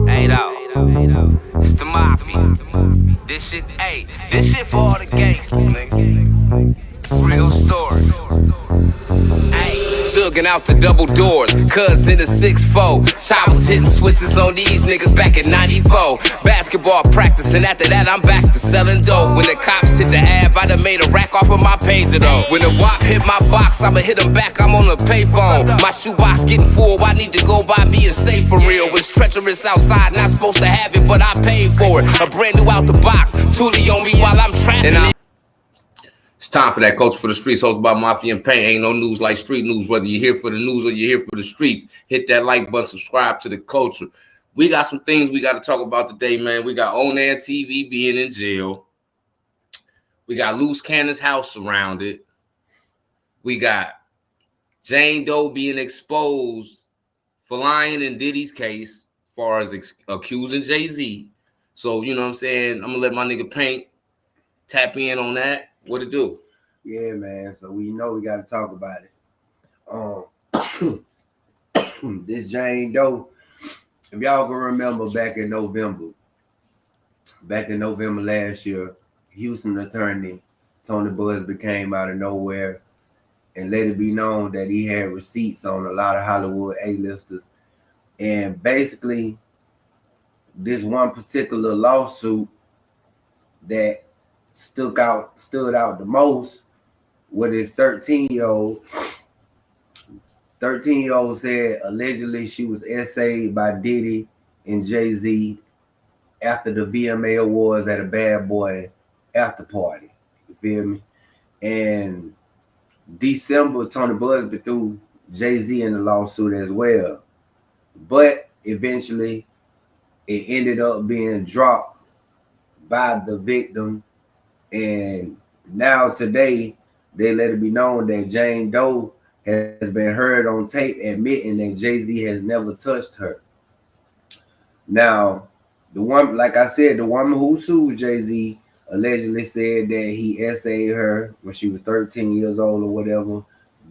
Hey, though. It's the mafia. This shit for all the gangsters, nigga. Real story. Hey, jugging out the double doors, cuz in the 6'4". Towers hitting switches on these niggas back in 94. Basketball practice, and after that, I'm back to selling dope. When the cops hit the ab, I done made a rack off of my pager though. When the WAP hit my box, I'ma hit them back, I'm on the payphone. My shoebox getting full, I need to go buy me a safe for real. It's treacherous outside, not supposed to have it, but I paid for it. A brand new out the box, Tootie on me while I'm trapping. It's time for that Culture for the Streets, hosted by Mafia and Pain. Ain't no news like street news. Whether you're here for the news or you're here for the streets, hit that like button, subscribe to the culture. We got some things we got to talk about today, man. We got Onan TV being in jail. We got Luce Cannon's house surrounded. We got Jane Doe being exposed for lying in Diddy's case, as far as accusing Jay-Z. So, you know what I'm saying? I'm going to let my nigga Paint tap in on that. What it do? Yeah, man. So we know we got to talk about it. This Jane Doe, if y'all can remember back in November last year, Houston attorney Tony Busby came out of nowhere and let it be known that he had receipts on a lot of Hollywood A-listers. And basically, this one particular lawsuit that stood out the most with his 13-year-old. 13-year-old said allegedly she was essayed by Diddy and Jay-Z after the VMA Awards at a Bad Boy after party. You feel me? And December, Tony Busby threw Jay-Z in the lawsuit as well. But eventually, it ended up being dropped by the victim. And now today, they let it be known that Jane Doe has been heard on tape admitting that Jay-Z has never touched her. Now, the one, like I said, the woman who sued Jay-Z allegedly said that he essayed her when she was 13 years old or whatever.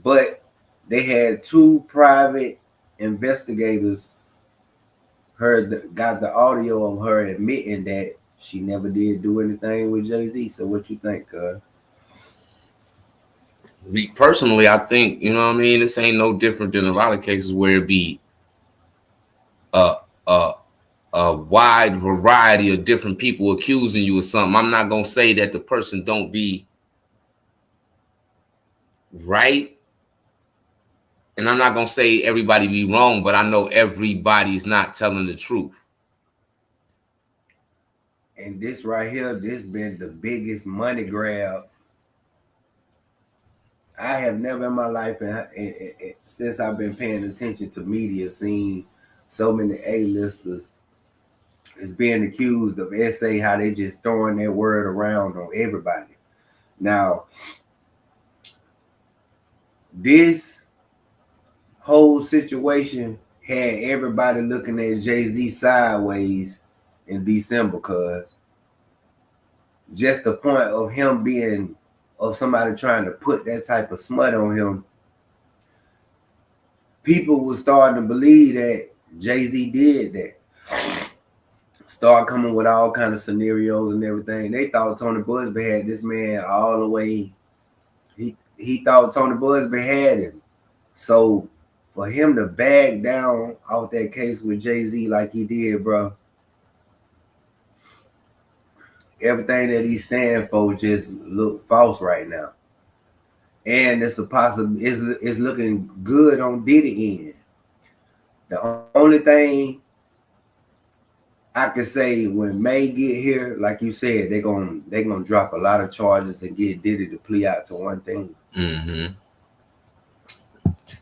But they had two private investigators got the audio of her admitting that she never did do anything with Jay-Z. So what you think, Me personally, I think, you know what I mean, this ain't no different than a lot of cases where it be a wide variety of different people accusing you of something. I'm not gonna say that the person don't be right, and I'm not gonna say everybody be wrong, but I know everybody's not telling the truth. And this right here, this been the biggest money grab I have never in my life, and since I've been paying attention to media, seen so many A-listers is being accused of essay, how they just throwing their word around on everybody. Now, this whole situation had everybody looking at Jay-Z sideways in December, cause just the point of him being, of somebody trying to put that type of smut on him, people were starting to believe that Jay-Z did that. Start coming with all kind of scenarios and everything. They thought Tony Busby had this man all the way. He thought Tony Busby had him. So for him to back down off that case with Jay-Z like he did, bro, everything that he stand for just look false right now. And it's it's looking good on Diddy end. The only thing I could say, when May get here, like you said, they're gonna drop a lot of charges and get Diddy to plea out to one thing. Mm-hmm.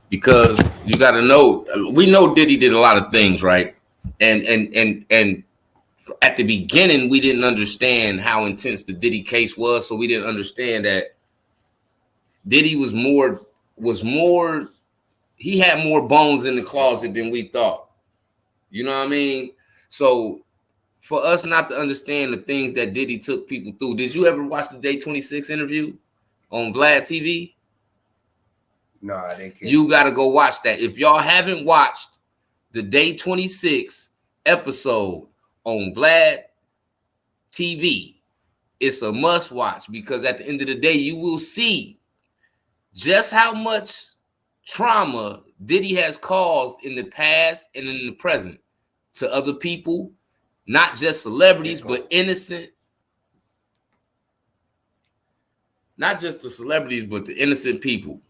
Because you got to know, we know Diddy did a lot of things, right? And at the beginning, we didn't understand how intense the Diddy case was, so we didn't understand that Diddy was more. He had more bones in the closet than we thought. You know what I mean? So for us not to understand the things that Diddy took people through, did you ever watch the Day 26 interview on Vlad TV? No, I didn't. You got to go watch that. If y'all haven't watched the Day 26 episode on Vlad TV. It's a must watch because at the end of the day, you will see just how much trauma Diddy has caused in the past and in the present to other people, not just celebrities, but innocent. Not just the celebrities, but the innocent people.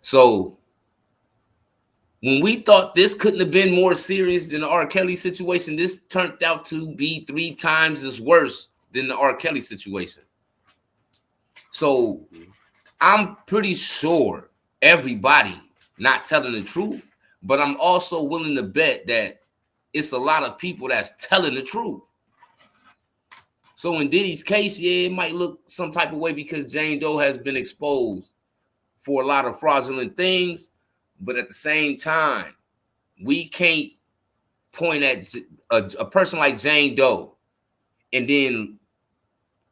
So when we thought this couldn't have been more serious than the R. Kelly situation, this turned out to be 3 times as worse than the R. Kelly situation. So I'm pretty sure everybody not telling the truth, but I'm also willing to bet that it's a lot of people that's telling the truth. So in Diddy's case, yeah, it might look some type of way because Jane Doe has been exposed for a lot of fraudulent things, but at the same time, we can't point at a person like Jane Doe and then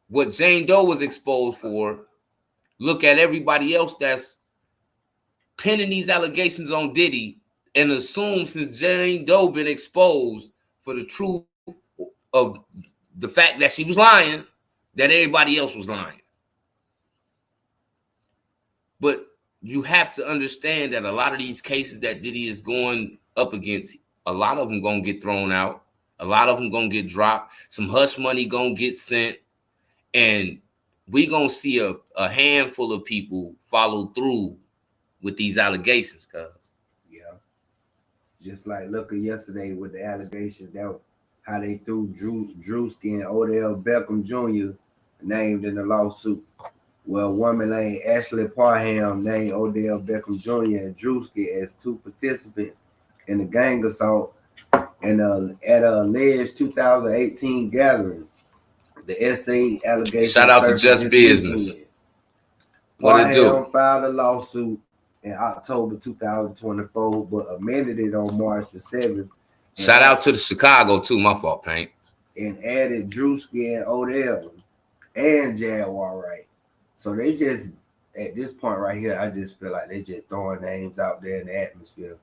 what Jane Doe was exposed for, look at everybody else that's pinning these allegations on Diddy and assume since Jane Doe been exposed for the truth of the fact that she was lying, that everybody else was lying. But you have to understand that a lot of these cases that Diddy is going up against, a lot of them gonna get thrown out. A lot of them gonna get dropped. Some hush money gonna get sent. And we gonna see a handful of people follow through with these allegations, cuz. Yeah. Just like look at yesterday with the allegations that how they threw Drewski and Odell Beckham Jr. named in the lawsuit. Well, a woman named Ashley Parham named Odell Beckham Jr. and Drewski as 2 participants in the gang assault and at an alleged 2018 gathering. The SA allegation. Shout out to Just Business. What it do? Filed a lawsuit in October 2024, but amended it on March the 7th. Shout out to the Chicago too, my fault, Paint. And added Drewski and Odell and Jaguar Wright. So they just, at this point right here, I just feel like they just throwing names out there in the atmosphere.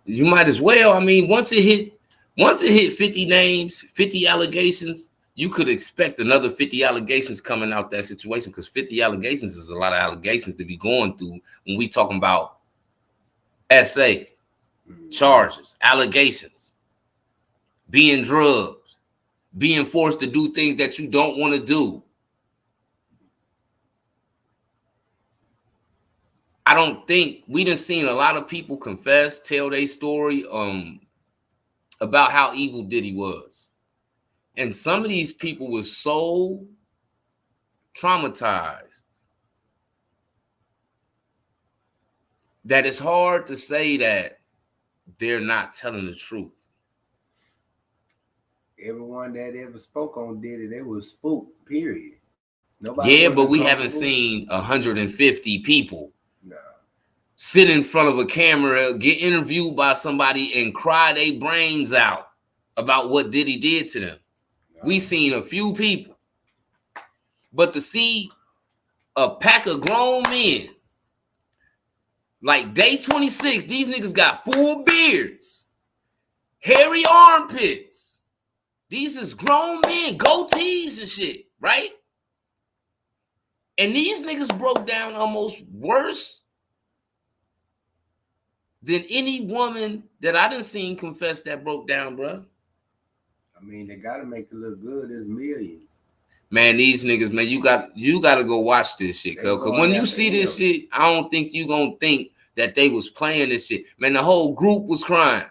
You might as well. I mean, once it hit 50 names, 50 allegations, you could expect another 50 allegations coming out that situation because 50 allegations is a lot of allegations to be going through when we talking about SA, charges, allegations, being drugged, being forced to do things that you don't want to do. I don't think we done seen a lot of people confess, tell their story about how evil Diddy was. And some of these people were so traumatized that it's hard to say that they're not telling the truth. Everyone that ever spoke on Diddy, they was spooked, period. Nobody but we haven't seen 150 people sit in front of a camera, get interviewed by somebody and cry their brains out about what Diddy did to them. We seen a few people. But to see a pack of grown men, like day 26, these niggas got full beards, hairy armpits. These is grown men, goatees and shit, right? And these niggas broke down almost worse than any woman that I done seen confess that broke down, bro. I mean, they gotta make it look good. There's millions. Man, these niggas, man, you gotta go watch this shit. Cause when you see this shit, I don't think you gonna think that they was playing this shit. Man, the whole group was crying.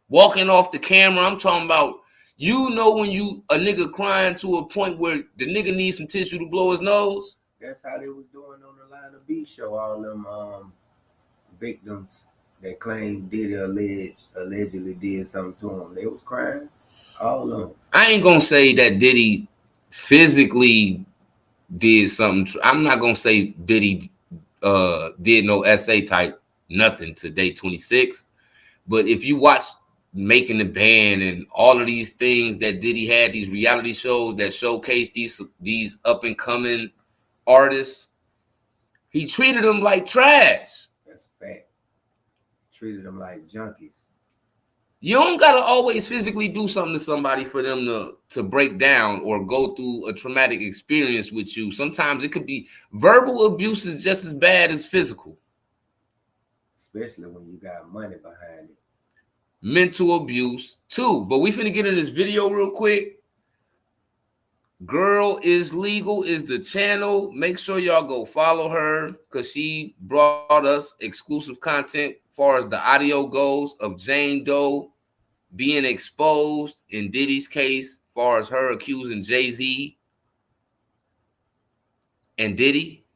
Walking off the camera, I'm talking about, you know when a nigga crying to a point where the nigga needs some tissue to blow his nose? That's how they was doing on the Line of B show, all them victims that claimed Diddy allegedly did something to them. They was crying. All of them. I ain't gonna say that Diddy physically did something. I'm not gonna say Diddy did no SA type nothing to day 26. But if you watch Making the Band and all of these things that Diddy had, these reality shows that showcase these up and coming artists, he treated them like trash. That's a fact. Treated them like junkies. You don't gotta always physically do something to somebody for them to break down or go through a traumatic experience with you. Sometimes it could be verbal abuse is just as bad as physical. Especially when you got money behind it. Mental abuse too. But we finna get in this video real quick. Girl is Legal is the channel. Make sure y'all go follow her because she brought us exclusive content as far as the audio goes of Jane Doe being exposed in Diddy's case, as far as her accusing Jay-Z and Diddy.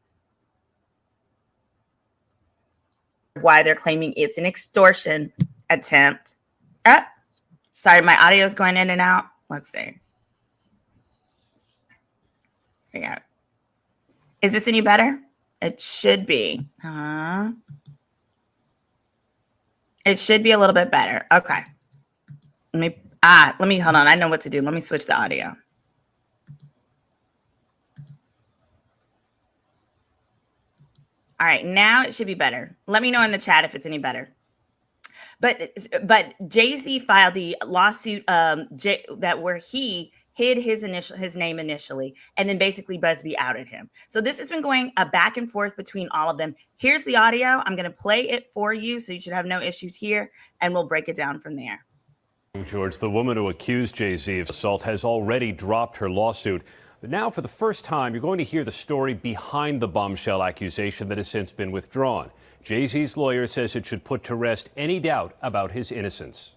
Why they're claiming it's an extortion attempt. Sorry, my audio is going in and out. Let's see. Yeah. Is this any better? It should be. It should be a little bit better. Okay. Let me hold on. I know what to do. Let me switch the audio. All right, now it should be better. Let me know in the chat if it's any better. But Jay-Z filed the lawsuit where he hid his name initially, and then basically Busby outed him. So this has been going back and forth between all of them. Here's the audio. I'm going to play it for you, so you should have no issues here, and we'll break it down from there. George, the woman who accused Jay-Z of assault has already dropped her lawsuit. But now, for the first time, you're going to hear the story behind the bombshell accusation that has since been withdrawn. Jay-Z's lawyer says it should put to rest any doubt about his innocence.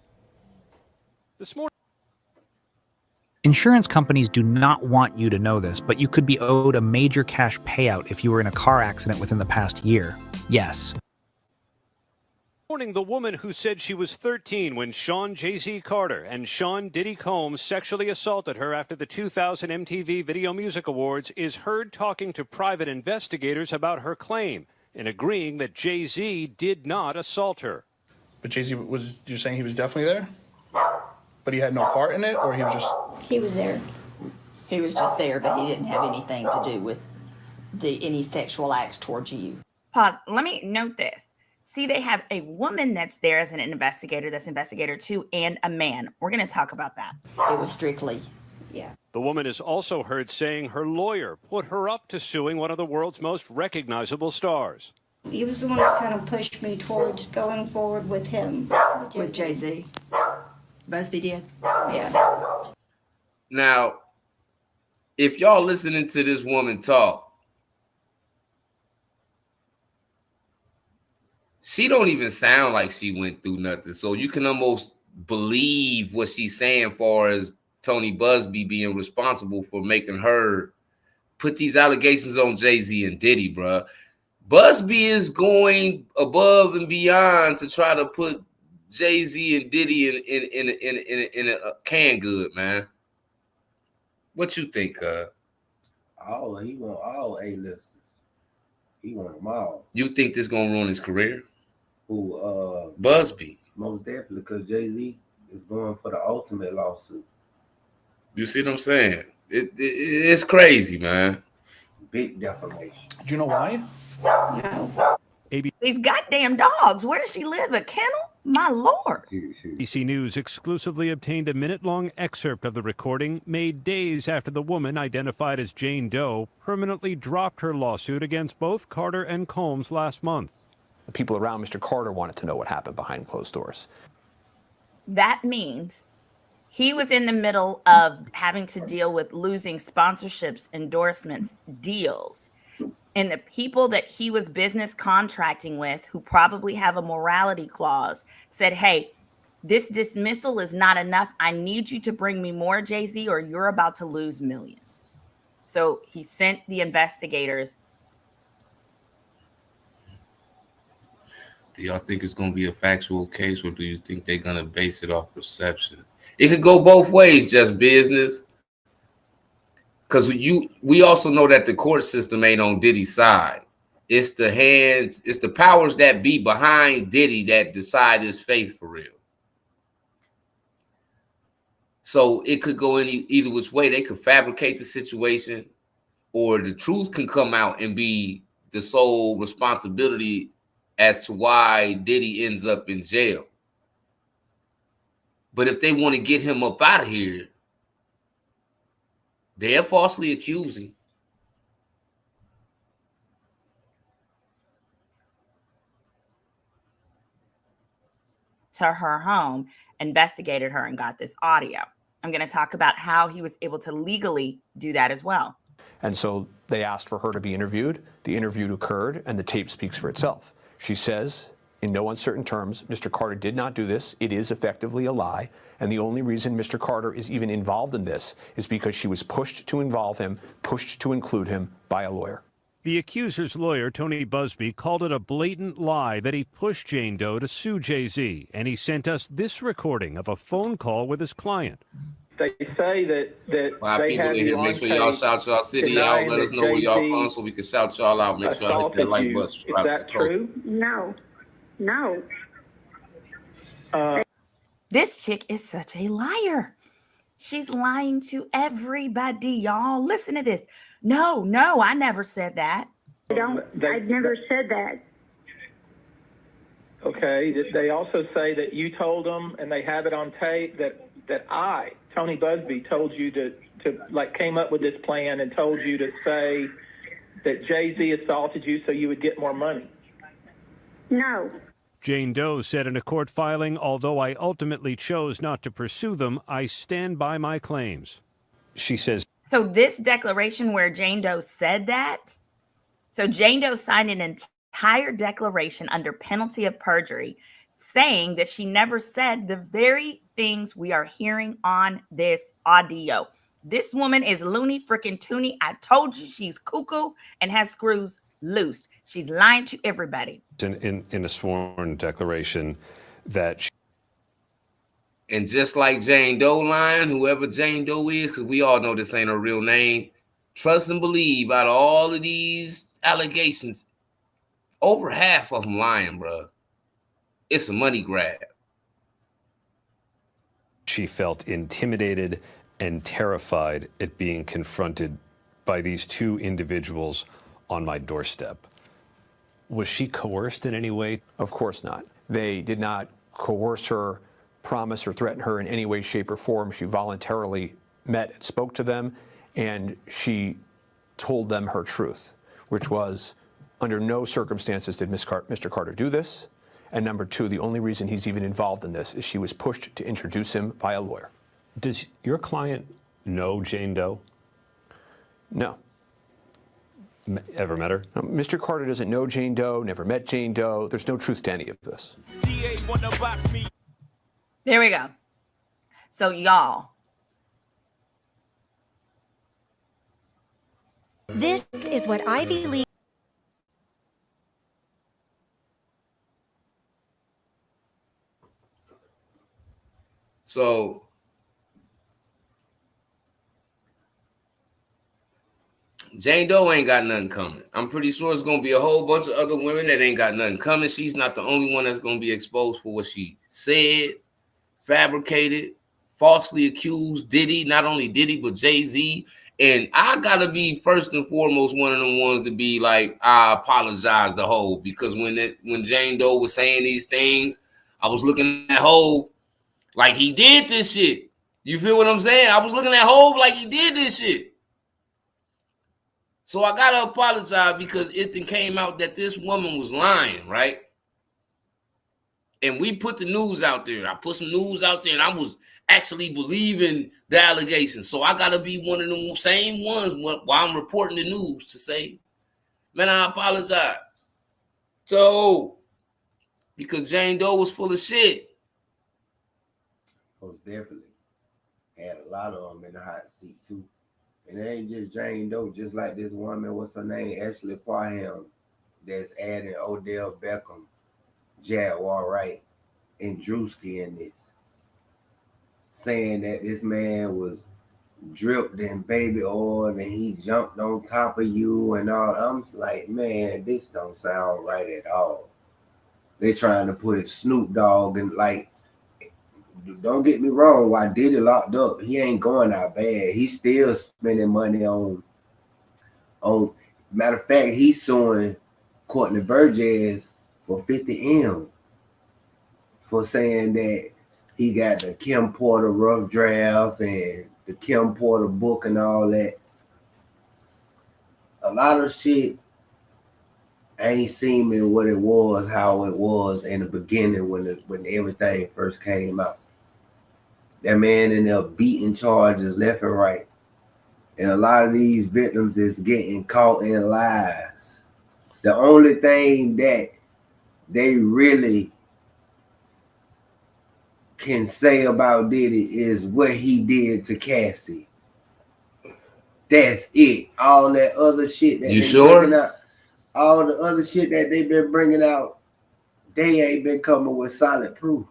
This morning, insurance companies do not want you to know this, but you could be owed a major cash payout if you were in a car accident within the past year. Yes. the woman who said she was 13 when Sean Jay-Z Carter and Sean Diddy Combs sexually assaulted her after the 2000 MTV Video Music Awards is heard talking to private investigators about her claim and agreeing that Jay-Z did not assault her. But Jay-Z you're saying he was definitely there? But he had no part in it, or he was just... He was there. He was just there, but he didn't have anything to do with any sexual acts towards you. Pause. Let me note this. See, they have a woman that's there as an investigator, that's investigator 2, and a man. We're going to talk about that. It was strictly, yeah. The woman is also heard saying her lawyer put her up to suing one of the world's most recognizable stars. He was the one that kind of pushed me towards going forward with him. With Jay-Z. Busby did? Yeah. Now, if y'all listening to this woman talk, she don't even sound like she went through nothing. So you can almost believe what she's saying far as Tony Busby being responsible for making her put these allegations on Jay-Z and Diddy, bruh. Busby is going above and beyond to try to put Jay-Z and Diddy in a can good, man. What you think, Oh, he want all A-listers. He want them all. You think this gonna ruin his career? Who? Busby. Most definitely, because Jay-Z is going for the ultimate lawsuit. You see what I'm saying? It's crazy, man. Big defamation. Do you know why? No. These goddamn dogs. Where does she live? A kennel? My Lord. ABC News exclusively obtained a minute-long excerpt of the recording made days after the woman, identified as Jane Doe, permanently dropped her lawsuit against both Carter and Combs last month. The people around Mr. Carter wanted to know what happened behind closed doors. That means he was in the middle of having to deal with losing sponsorships, endorsements, deals. And the people that he was business contracting with, who probably have a morality clause, said, hey, this dismissal is not enough. I need you to bring me more, Jay-Z, or you're about to lose millions. So he sent the investigators. Do y'all think it's going to be a factual case, or do you think they're going to base it off perception? It could go both ways, just business. Because we also know that the court system ain't on Diddy's side. It's the powers that be behind Diddy that decide his fate for real. So it could go either which way. They could fabricate the situation, or the truth can come out and be the sole responsibility as to why Diddy ends up in jail. But if they want to get him up out of here, they're falsely accusing. To her home, investigated her, and got this audio. I'm going to talk about how he was able to legally do that as well. And so they asked for her to be interviewed. The interview occurred, and the tape speaks for itself. She says, in no uncertain terms, Mr. Carter did not do this. It is effectively a lie. And the only reason Mr. Carter is even involved in this is because she was pushed to involve him, pushed to include him by a lawyer. The accuser's lawyer, Tony Busby, called it a blatant lie that he pushed Jane Doe to sue Jay-Z, and he sent us this recording of a phone call with his client. They say that they have you on make sure y'all shout y'all city out. Let us know where y'all from so we can shout y'all out. Make sure y'all hit that like button. Is that true? No. This chick is such a liar. She's lying to everybody, y'all. Listen to this. No, I never said that. I've never said that. Okay. They also say that you told them, and they have it on tape, that I, Tony Busby, told you to came up with this plan and told you to say that Jay-Z assaulted you so you would get more money. No. Jane Doe said in a court filing, although I ultimately chose not to pursue them, I stand by my claims. She says. So this declaration where Jane Doe said that, so Jane Doe signed an entire declaration under penalty of perjury saying that she never said the very things we are hearing on this audio. This woman is loony freaking toony. I told you she's cuckoo and has screws loose. She's lying to everybody. In a sworn declaration that and just like Jane Doe lying, whoever Jane Doe is, because we all know this ain't her real name, trust and believe out of all of these allegations, over half of them lying, bro. It's a money grab. She felt intimidated and terrified at being confronted by these two individuals on my doorstep. Was she coerced in any way? Of course not. They did not coerce her, promise or threaten her in any way, shape, or form. She voluntarily met and spoke to them, and she told them her truth, which was, under no circumstances did Mr. Carter do this. And number two, the only reason he's even involved in this is she was pushed to introduce him by a lawyer. Does your client know Jane Doe? No. Ever met her? No, Mr. Carter doesn't know Jane Doe, never met Jane Doe. There's no truth to any of this. There we go. So y'all. This is what Ivy League. So Jane Doe ain't got nothing coming. I'm pretty sure it's going to be a whole bunch of other women that ain't got nothing coming. She's not the only one that's going to be exposed for what she said, fabricated, falsely accused Diddy, not only Diddy, but Jay-Z. And I got to be first and foremost one of the ones to be like, I apologize to Hov, because when Jane Doe was saying these things, I was looking at Hov like he did this shit. You feel what I'm saying? I was looking at Hov like he did this shit. So I gotta apologize because it then came out that this woman was lying, right? And we put the news out there. I put some news out there, and I was actually believing the allegations. So I gotta be one of the same ones while I'm reporting the news to say, man, I apologize. So, because Jane Doe was full of shit. Most definitely. Had a lot of them in the hot seat too. And it ain't just Jane Doe, just like this woman, what's her name, Ashley Parham, that's adding Odell Beckham, Jaguar Wright, and Drewski in this. Saying that this man was dripped in baby oil and he jumped on top of you and all. I'm like, man, this don't sound right at all. They trying to put Snoop Dogg in, like, don't get me wrong, why Diddy locked up, he ain't going out bad. He's still spending money on matter of fact, he's suing Courtney Burgess for $50 million for saying that He got the Kim Porter rough draft and the Kim Porter book and all that. A lot of shit ain't seeming what it was, how it was in the beginning when everything first came out. That man in there beating charges left and right. And a lot of these victims is getting caught in lies. The only thing that they really can say about Diddy is what he did to Cassie. That's it. All that other shit that You they sure? bringing out, all the other shit that they've been bringing out, they ain't been coming with solid proof.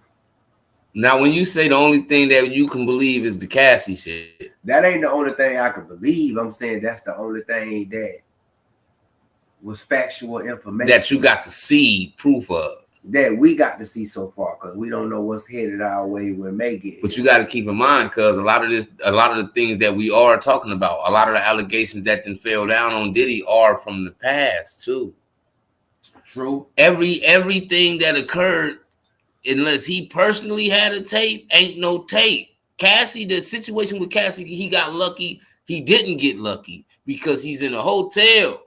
Now, when you say the only thing that you can believe is the Cassie shit, that ain't the only thing I can believe. I'm saying that's the only thing that was factual information that you got to see proof of. That we got to see so far, because we don't know what's headed our way when May get here. But you got to keep in mind, because a lot of the things that we are talking about, a lot of the allegations that then fell down on Diddy are from the past too. True. Everything that occurred, unless he personally had a tape, ain't no tape. Cassie, the situation with Cassie, he got lucky. He didn't get lucky because he's in a hotel.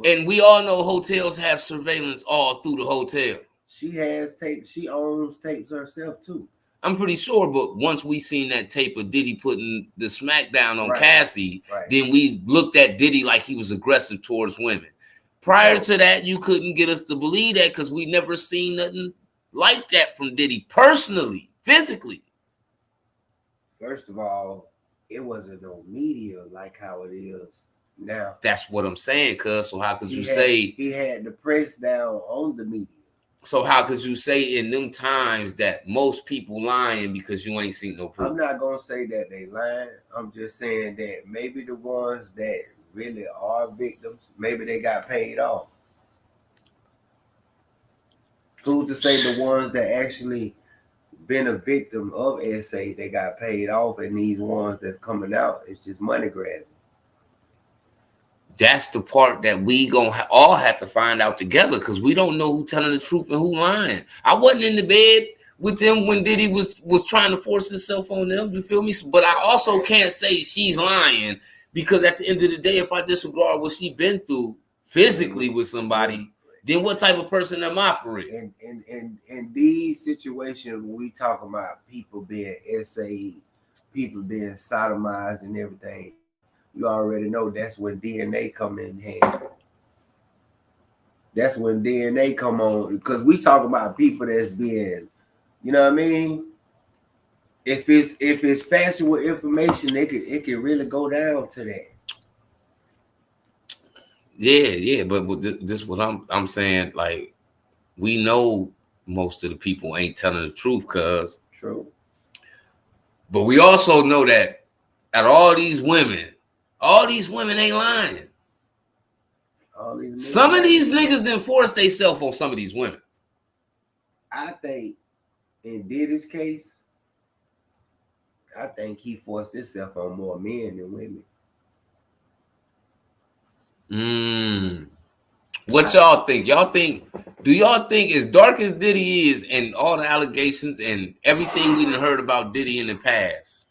And we all know hotels have surveillance all through the hotel. She has tapes. She owns tapes herself too. I'm pretty sure, but once we seen that tape of Diddy putting the smackdown on Cassie, then we looked at Diddy like he was aggressive towards women. Prior to that, you couldn't get us to believe that because we never seen nothing like that from Diddy personally, physically. First of all, it wasn't no media like how it is now. That's what I'm saying, cuz. So how could you say he had the press down on the media? So how could you say in them times that most people lying because you ain't seen no proof? I'm not gonna say that they lying. I'm just saying that maybe the ones that really are victims, maybe they got paid off. Who's to say the ones that actually been a victim of SA, they got paid off, and these ones that's coming out, it's just money grabbing. That's the part that we gonna all have to find out together, because we don't know who telling the truth and who lying. I wasn't in the bed with them when Diddy was trying to force himself on them. You feel me? But I also can't say she's lying, because at the end of the day, if I disregard what she been through physically with somebody, then what type of person am I for it? In these situations, when we talk about people being SA, people being sodomized and everything, you already know that's when DNA come in hand. That's when DNA come on, because we talk about people that's being, you know what I mean? If it's factual information, it can really go down to that. Yeah, but this is what I'm saying. Like, we know most of the people ain't telling the truth, cuz. True. But we also know that out of all these women ain't lying. Some of these niggas done force themselves on some of these women. I think in Diddy's case, I think he forced himself on more men than women. What y'all think? Do y'all think, as dark as Diddy is and all the allegations and everything we done heard about Diddy in the past,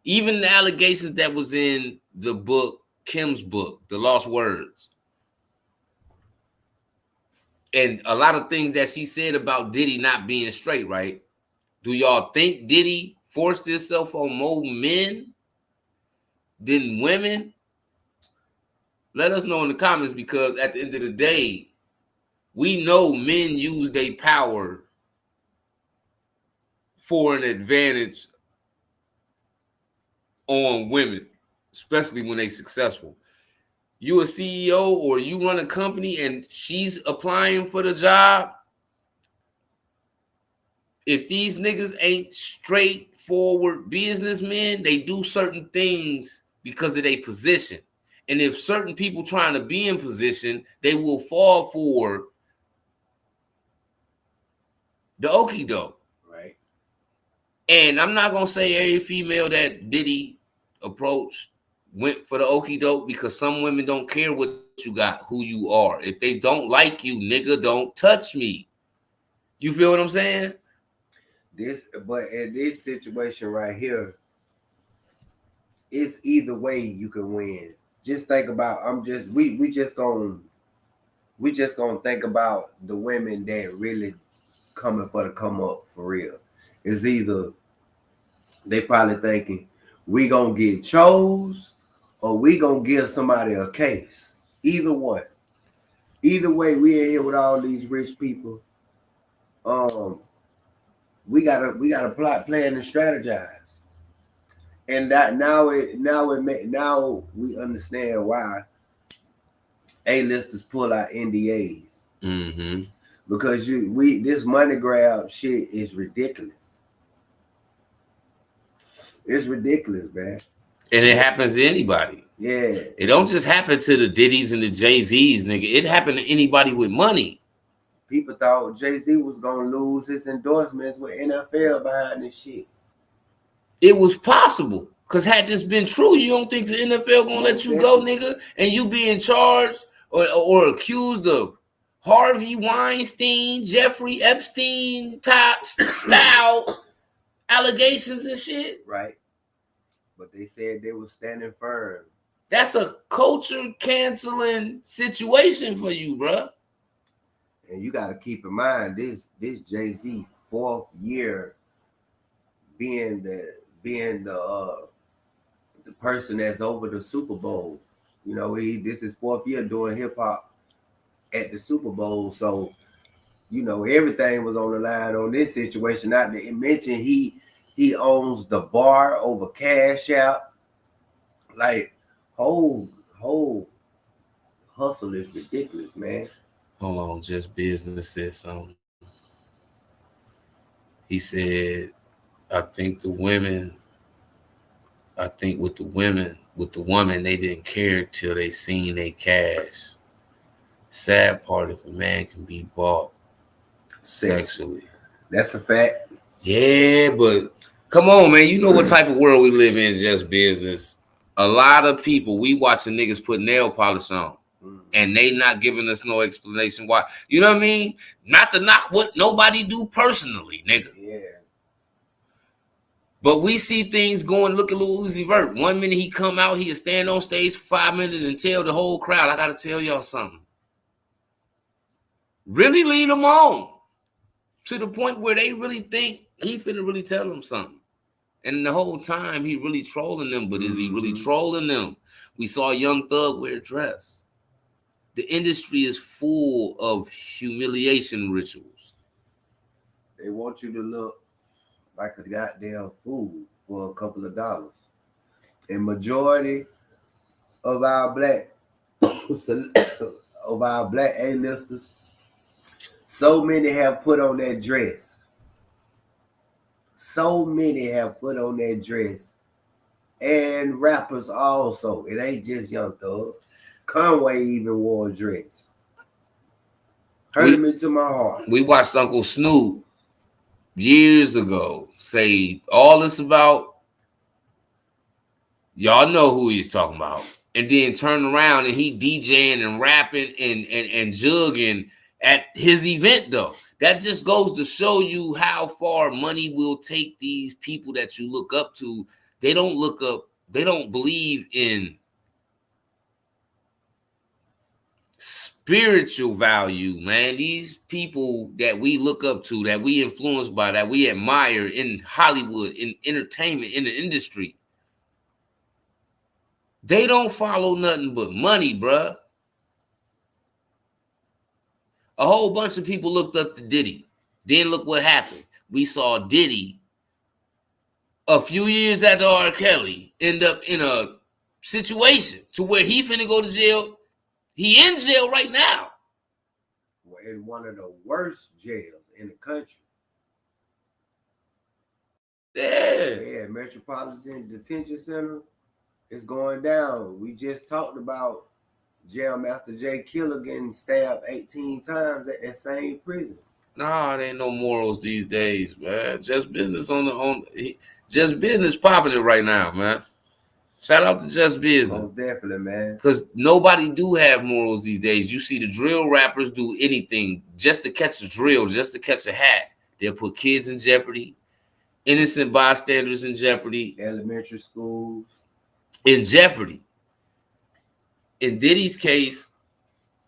even the allegations that was in the book, Kim's book, The Lost Words, and a lot of things that she said about Diddy not being straight, right? Do y'all think Diddy forced himself on more men than women? Let us know in the comments, because at the end of the day, we know men use their power for an advantage on women, especially when they successful. You a CEO or you run a company and she's applying for the job. If these niggas ain't straightforward businessmen, they do certain things because of their position. And if certain people trying to be in position, they will fall for the okie doke. Right. And I'm not gonna say every female that Diddy approached went for the okie doke, because some women don't care what you got, who you are. If they don't like you, nigga, don't touch me. You feel what I'm saying? But in this situation right here, it's either way you can win. Just think about, we just gonna think about the women that really coming for the come up for real. It's either they probably thinking we gonna get chose or we gonna give somebody a case. Either one. Either way, we in here with all these rich people. We gotta plot, plan, and strategize. And that now we understand why A-listers pull out NDAs. Mm-hmm. Because this money grab shit is ridiculous. It's ridiculous, man. And it happens to anybody. Yeah. It don't just happen to the Diddys and the Jay-Z's, nigga. It happened to anybody with money. People thought Jay-Z was gonna lose his endorsements with NFL behind this shit. It was possible. Because had this been true, you don't think the NFL gonna let you go, nigga? And you be in charge or accused of Harvey Weinstein, Jeffrey Epstein style allegations and shit. Right. But they said they were standing firm. That's a culture canceling situation for you, bruh. And you got to keep in mind this Jay-Z 4th year being the person that's over the Super Bowl. You know, this is 4th year doing hip hop at the Super Bowl. So, you know, everything was on the line on this situation. Not to mention he owns the bar over Cash Out. Like whole hustle is ridiculous, man. Hold on, Just Business said something. He said, I think with the woman, they didn't care till they seen they cash. Sad part, if a man can be bought sexually. That's a fact. Yeah, but come on, man. You know what type of world we live in, Just Business. A lot of people, we watching niggas put nail polish on. And they not giving us no explanation why. You know what I mean? Not to knock what nobody do personally, nigga. Yeah. But we see things going. Look at Lil Uzi Vert. 1 minute he come out, he'll stand on stage for 5 minutes and tell the whole crowd, I gotta tell y'all something. Really lead them on to the point where they really think he finna really tell them something. And the whole time he really trolling them, but is he really trolling them? We saw Young Thug wear a dress. The industry is full of humiliation rituals. They want you to look like a goddamn fool for a couple of dollars. And majority of our black A-listers, so many have put on that dress. So many have put on that dress. And rappers also. It ain't just Young Thug. Conway even wore a dress. Hurting me to my heart. We watched Uncle Snoop years ago say all this about, y'all know who he's talking about, and then turn around and he DJing and rapping and jugging at his event though. That just goes to show you how far money will take these people that you look up to. They don't look up, they don't believe in spiritual value, man. These people that we look up to, that we influenced by, that we admire in Hollywood, in entertainment, in the industry, they don't follow nothing but money, bruh. A whole bunch of people looked up to Diddy. Then look what happened. We saw Diddy a few years after R. Kelly end up in a situation to where he finna go to jail. He in jail right now. In one of the worst jails in the country. Yeah, Metropolitan Detention Center is going down. We just talked about Jail Master Jay Killer getting stabbed 18 times at that same prison. Nah, there ain't no morals these days, man. Just Business Just Business popping it right now, man. Shout out to Just Business. Most definitely, man. Because nobody do have morals these days. You see the drill rappers do anything just to catch a drill, just to catch a hat. They'll put kids in jeopardy, innocent bystanders in jeopardy. Elementary schools. In jeopardy. In Diddy's case,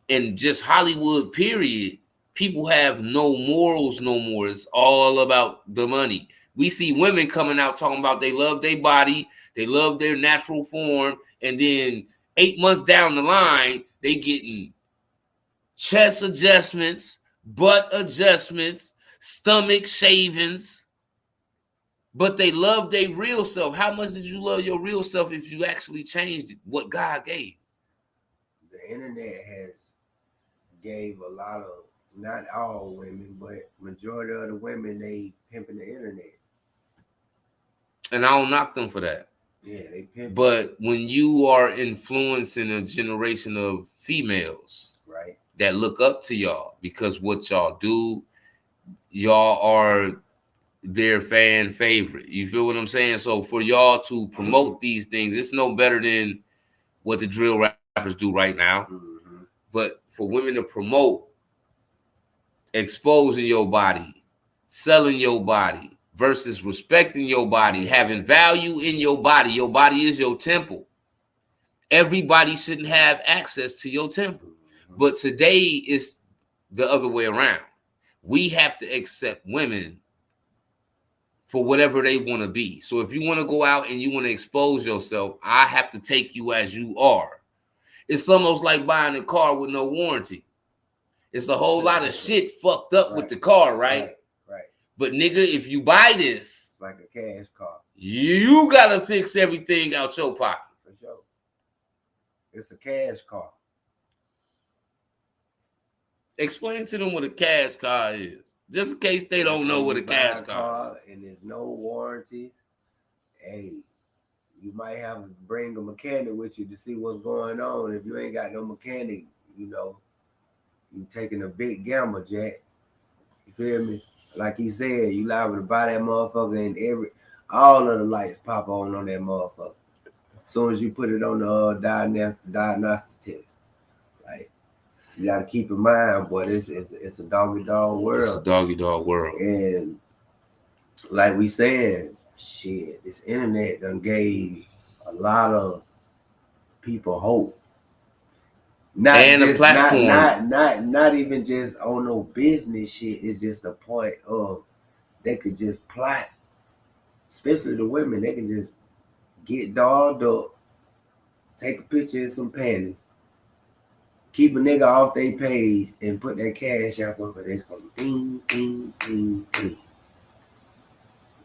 in just Hollywood, period, people have no morals no more. It's all about the money. We see women coming out talking about they love their body, they love their natural form, and then 8 months down the line, they getting chest adjustments, butt adjustments, stomach shavings, but they love their real self. How much did you love your real self if you actually changed what God gave? The internet has gave a lot of, not all women, but majority of the women, they pimping the internet. And I don't knock them for that. Yeah, they pimp. But when you are influencing a generation of females, right, that look up to y'all because what y'all do, y'all are their fan favorite. You feel what I'm saying? So for y'all to promote these things, it's no better than what the drill rappers do right now. Mm-hmm. But for women to promote exposing your body, selling your body, versus respecting your body, having value in your body. Your body is your temple. Everybody shouldn't have access to your temple. But today is the other way around. We have to accept women for whatever they want to be. So if you want to go out and you want to expose yourself, I have to take you as you are. It's almost like buying a car with no warranty. It's a whole lot of shit fucked up with the car, right? But nigga, if you buy this, it's like a cash car. You gotta fix everything out your pocket. For sure. It's a cash car. Explain to them what a cash car is. Just in case they don't know what a cash car is. And there's no warranties. Hey, you might have to bring a mechanic with you to see what's going on. If you ain't got no mechanic, you know, you taking a big gamble, Jack. You feel me? Like he said, you liable to buy that motherfucker and all of the lights pop on that motherfucker. As soon as you put it on the diagnostic test. Like, you got to keep in mind, boy, it's a doggy-dog world. It's a doggy-dog world. And like we said, shit, this internet done gave a lot of people hope. Not and just, a platform. Not even just on no business shit. It's just a point of they could just plot, especially the women. They can just get dolled up, take a picture of some panties, keep a nigga off their page, and put that cash out up, and it's gonna ding, ding, ding, ding,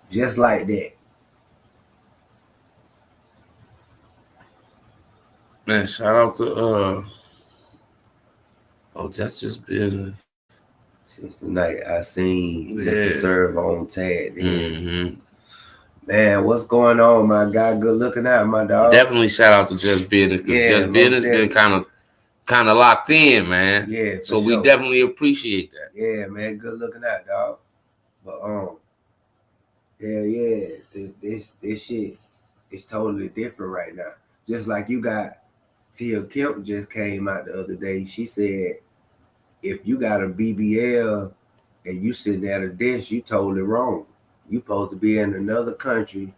just like that. Man, shout out to that's just business. Since the night I seen Mr. Serve on tag. Mm-hmm. Man, what's going on, my guy? Good looking out, my dog. Definitely shout out to Just Business, because Just Business been kind of locked in, man. Yeah, so we definitely appreciate that. Yeah, man, good looking out, dog. But hell yeah, this shit is totally different right now. Just like you got Tia Kemp just came out the other day. She said, if you got a BBL and you sitting at a desk, you totally wrong. You supposed to be in another country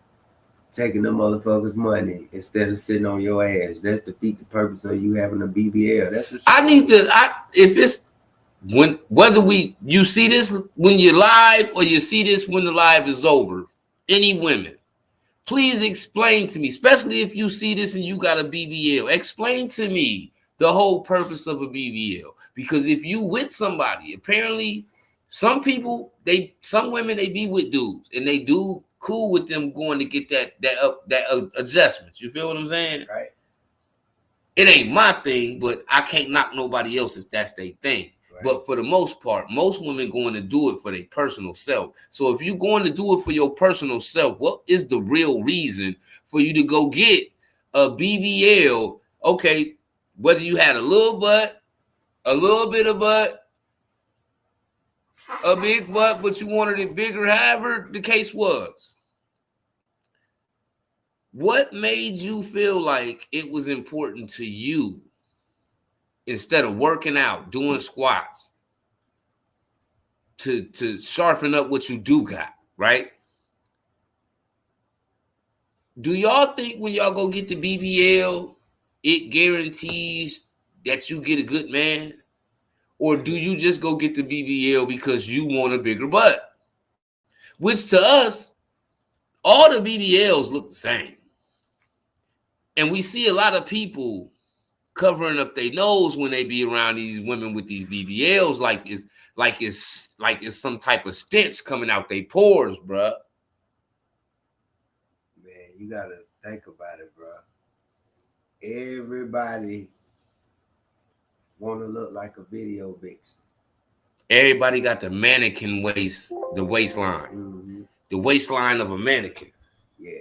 taking the motherfuckers' money instead of sitting on your ass. That's defeat the purpose of you having a BBL. That's what if it's whether you see this when you're live or you see this when the live is over, any women, please explain to me, especially if you see this and you got a BBL, explain to me the whole purpose of a BBL. Because if you with somebody, apparently some women, they be with dudes and they do cool with them going to get that adjustments. You feel what I'm saying? Right. It ain't my thing, but I can't knock nobody else if that's their thing. Right. But for the most part, most women going to do it for their personal self. So if you're going to do it for your personal self, what is the real reason for you to go get a BBL? Okay, whether you had a little butt, a little bit of butt, a big butt, but you wanted it bigger, however the case was. What made you feel like it was important to you, instead of working out, doing squats, to sharpen up what you do got, right? Do y'all think when y'all go get the BBL, it guarantees that you get a good man? Or do you just go get the BBL because you want a bigger butt? Which to us, all the BBLs look the same. And we see a lot of people covering up their nose when they be around these women with these BBLs like it's some type of stench coming out their pores, bruh. Man, you gotta think about it, bruh. Everybody wanna look like a video vixen. Everybody got the mannequin waist, the waistline, the waistline of a mannequin. Yeah.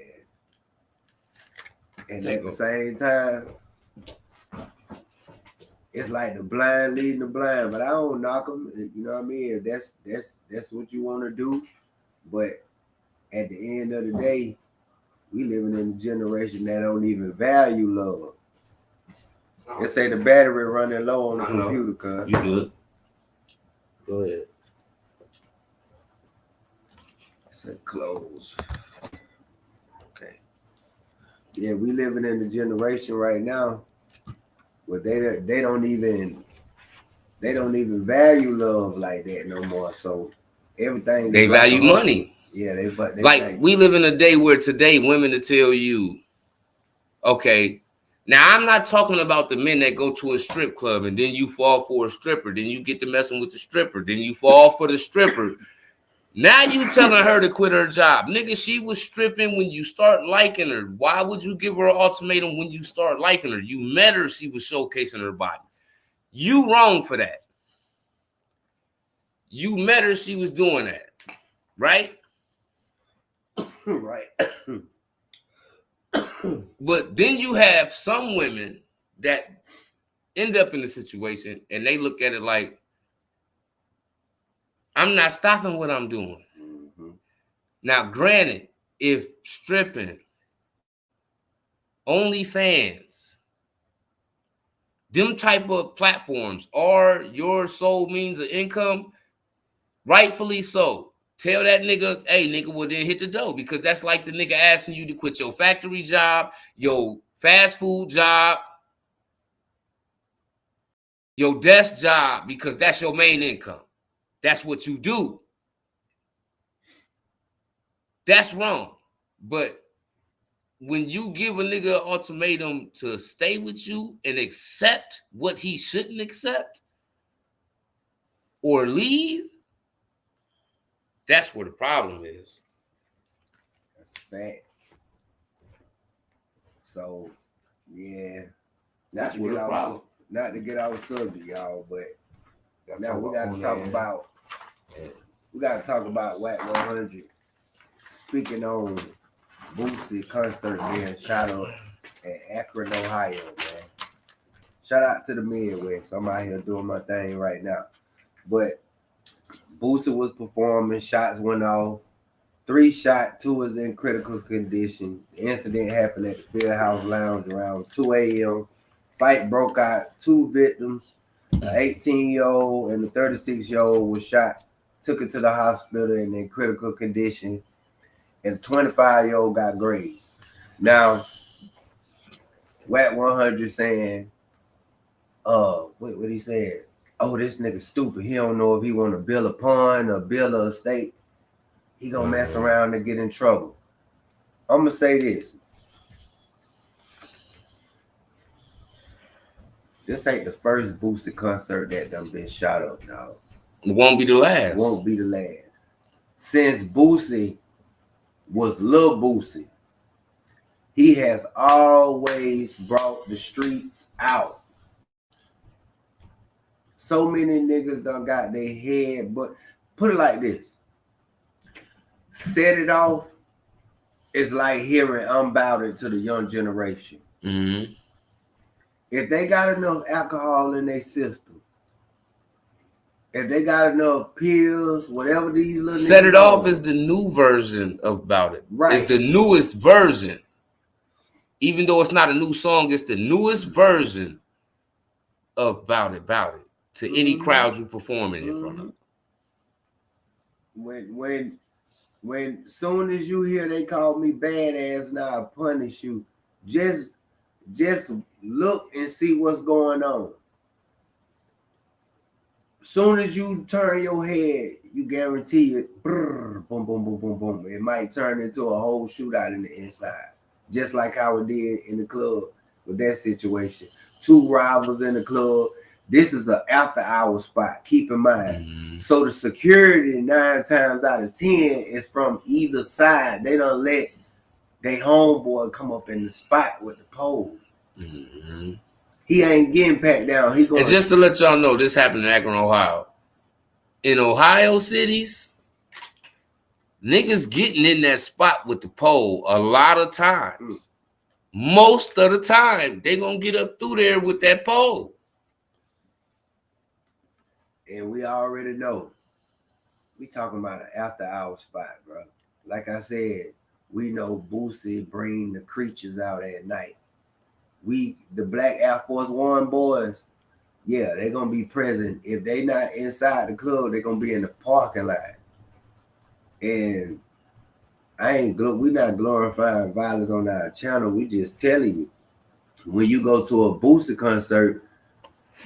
And at the same time, it's like the blind leading the blind, but I don't knock them. You know what I mean? That's what you want to do. But at the end of the day, we living in a generation that don't even value love. They say the battery running low on the computer, cuz. You good? Go ahead. It's a close. Okay. Yeah, we living in a generation right now where they don't even value love like that no more. So everything they value money. Yeah, they like we live in a day where today women to tell you, okay, now I'm not talking about the men that go to a strip club and then you fall for a stripper, then you get to messing with the stripper, then you fall for the stripper. Now you telling her to quit her job. Nigga, she was stripping when you start liking her. Why would you give her an ultimatum when you start liking her? You met her, she was showcasing her body. You wrong for that. You met her, she was doing that. Right? Right. But then you have some women that end up in the situation and they look at it like, I'm not stopping what I'm doing. Now, granted, if stripping, OnlyFans, them type of platforms are your sole means of income, rightfully so. Tell that nigga, hey, nigga, well, then hit the dough, because that's like the nigga asking you to quit your factory job, your fast food job, your desk job, because that's your main income. That's what you do. That's wrong. But when you give a nigga an ultimatum to stay with you and accept what he shouldn't accept or leave, that's where the problem is. That's a fact. So, yeah. Not to get out of subject, y'all, but now we got to talk about WAC 100. Speaking on Boosie concert being shot up at Akron, Ohio, man. Shout out to the Midwest. I'm out here doing my thing right now. But Boosie was performing, shots went off. 3 shot, 2 is in critical condition. The incident happened at the Fieldhouse Lounge around 2 a.m. Fight broke out, 2 victims. An 18-year-old and a 36-year-old was shot, took it to the hospital and in critical condition. And a 25-year-old got grazed. Now, WAC 100 saying, what he said? Oh, this nigga stupid. He don't know if he want to build a pond or build a estate. He gonna mess around and get in trouble. I'm gonna say this. This ain't the first Boosie concert that done been shot up, dog. It won't be the last. It won't be the last. Since Boosie was Lil Boosie, he has always brought the streets out. So many niggas done got their head, but put it like this. Set It Off is like hearing Unbounded to the young generation. Mm-hmm. If they got enough alcohol in their system, if they got enough pills, whatever these little Set It Off is the new version of About It. Right. It's the newest version. Even though it's not a new song, it's the newest version of Bout It to any crowd you performing in front of. When soon as you hear they call me badass, now I punish you. Just look and see what's going on. Soon as you turn your head, you guarantee it. Brrr, boom, boom, boom, boom, boom. It might turn into a whole shootout in the inside, just like how it did in the club with that situation. 2 rivals in the club. This is an after-hour spot. Keep in mind. So the security 9 times out of 10 is from either side. They don't let their homeboy come up in the spot with the pole. He ain't getting packed down. He going. And just to let y'all know, this happened in Akron, Ohio. In Ohio cities, niggas getting in that spot with the pole a lot of times. Most of the time, they gonna get up through there with that pole. And we already know. We talking about an after-hour spot, bro. Like I said, we know Boosie bring the creatures out at night. The Black Air Force One boys, yeah, they're gonna be present. If they not inside the club, they're gonna be in the parking lot. And we not glorifying violence on our channel. We just telling you, when you go to a Boosie concert,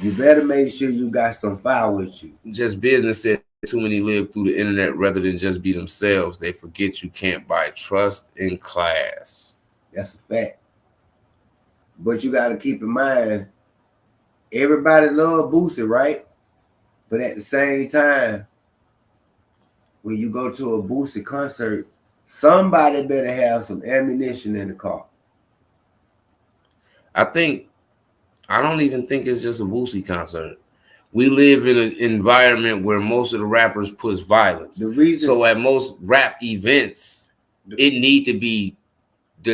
you better make sure you got some fire with you. Just business said too many live through the internet rather than just be themselves. They forget you can't buy trust in class. That's a fact. But you got to keep in mind, everybody love Boosie, right? But at the same time, when you go to a Boosie concert, somebody better have some ammunition in the car. I don't even think it's just a Boosie concert. We live in an environment where most of the rappers push violence. So at most rap events, the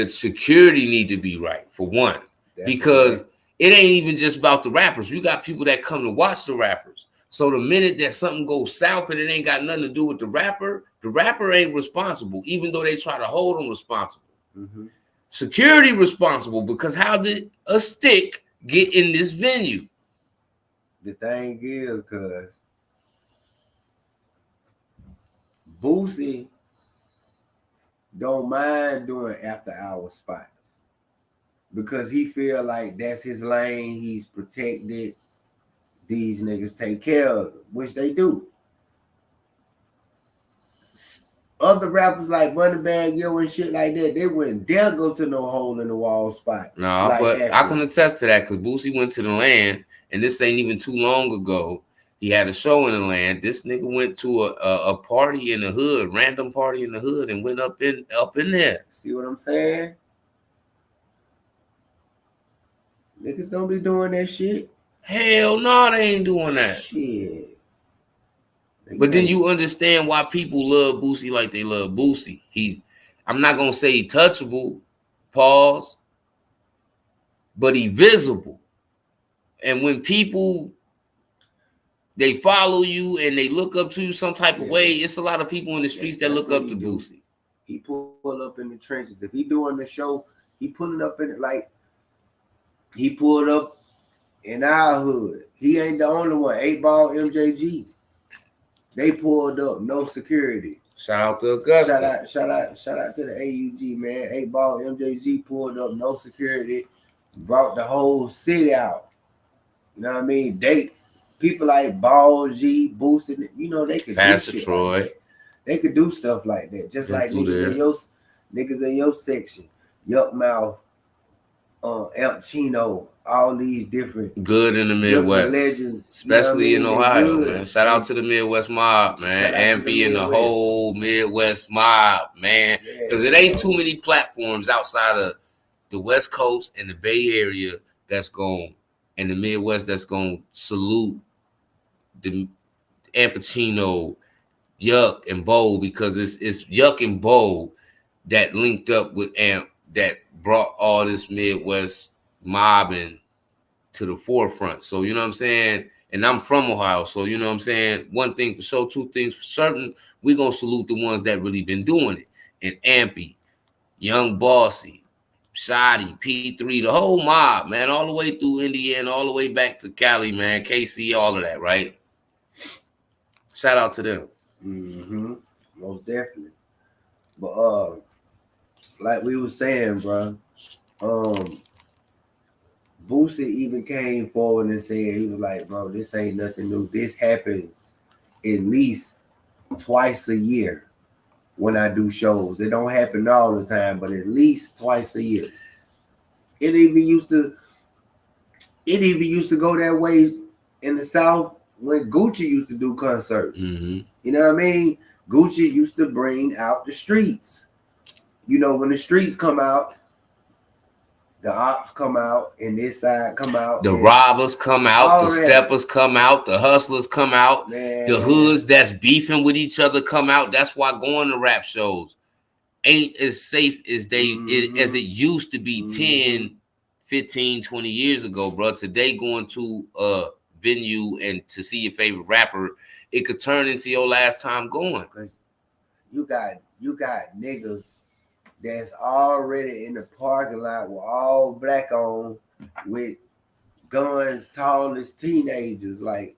security need to be right, for one. Because it ain't even just about the rappers. You got people that come to watch the rappers. So the minute that something goes south and it ain't got nothing to do with the rapper ain't responsible, even though they try to hold them responsible. Security responsible, because how did a stick get in this venue? The thing is, cuz Boosie don't mind doing after-hour spots because he feel like that's his lane. He's protected. These niggas take care of him, which they do. Other rappers like Running Bag Yo and shit like that, they wouldn't dare go to no hole in the wall spot. No, like but that. I can attest to that because Boosie went to the land, and this ain't even too long ago. He had a show in the land. This nigga went to a party in the hood, random party in the hood, and went up in there. See what I'm saying? Niggas don't be doing that shit. Hell no, they ain't doing that. Shit. But then you understand why people love Boosie like they love Boosie. I'm not gonna say he touchable, pause, but he visible. And when people they follow you and they look up to you some type of way, it's a lot of people in the streets that look up to Boosie. He pull up in the trenches. If he doing the show, he pulling up in it like he pulled up in our hood. He ain't the only one. 8 Ball MJG. They pulled up, no security. Shout out to Augusta. Shout out to the AUG, man. 8 Ball MJG pulled up, no security, brought the whole city out. You know what I mean? People like Ball G, Boosie, you know, they could Pastor do shit Troy. like that. They could do stuff like that. Just like niggas in your section, Yuck Mouth, El Chino, all these different good in the Midwest, legends, especially you know in Ohio, man. Shout out to the Midwest mob, man, and being the whole Midwest mob, man. Because it ain't too many platforms outside of the West Coast and the Bay Area that's going and the Midwest that's going to salute the Ampachino, Yuck, and Bo, because it's Yuck and Bo that linked up with Amp that brought all this Midwest mobbing to the forefront. So, you know what I'm saying? And I'm from Ohio. So, you know what I'm saying? One thing for sure, two things for certain. We're going to salute the ones that really been doing it. And Ampy, Young Bossy, Shoddy, P3, the whole mob, man, all the way through Indiana, all the way back to Cali, man, KC, all of that, right? Shout out to them. Mm-hmm. Most definitely. But like we were saying, bro, Boosie even came forward and said, he was like, bro, this ain't nothing new. This happens at least twice a year when I do shows. It don't happen all the time, but at least twice a year. It even used to go that way in the South when Gucci used to do concerts. Mm-hmm. You know what I mean? Gucci used to bring out the streets. You know, when the streets come out, the ops come out, and this side come out. The robbers come out, the that. steppers come out, the hustlers come out, Man. the hoods that's beefing with each other come out. That's why going to rap shows ain't as safe as as it used to be 10, 15, 20 years ago, bro. Today, going to a venue and to see your favorite rapper, it could turn into your last time going. You got niggas that's already in the parking lot with all black on, with guns tall as teenagers. Like,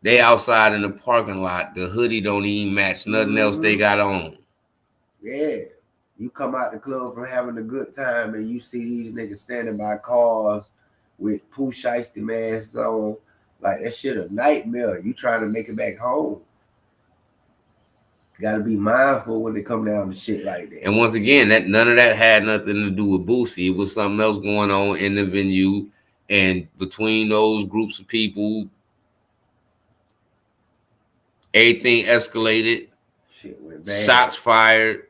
they outside in the parking lot, the hoodie don't even match nothing else they got on. Yeah. You come out the club from having a good time and you see these niggas standing by cars with Pooh Shiesty masks on. Like, that shit a nightmare. You trying to make it back home. Got to be mindful when they come down to shit like that. And once again, that none of that had nothing to do with Boosie. It was something else going on in the venue, and between those groups of people, everything escalated. Shit went bad. Shots fired.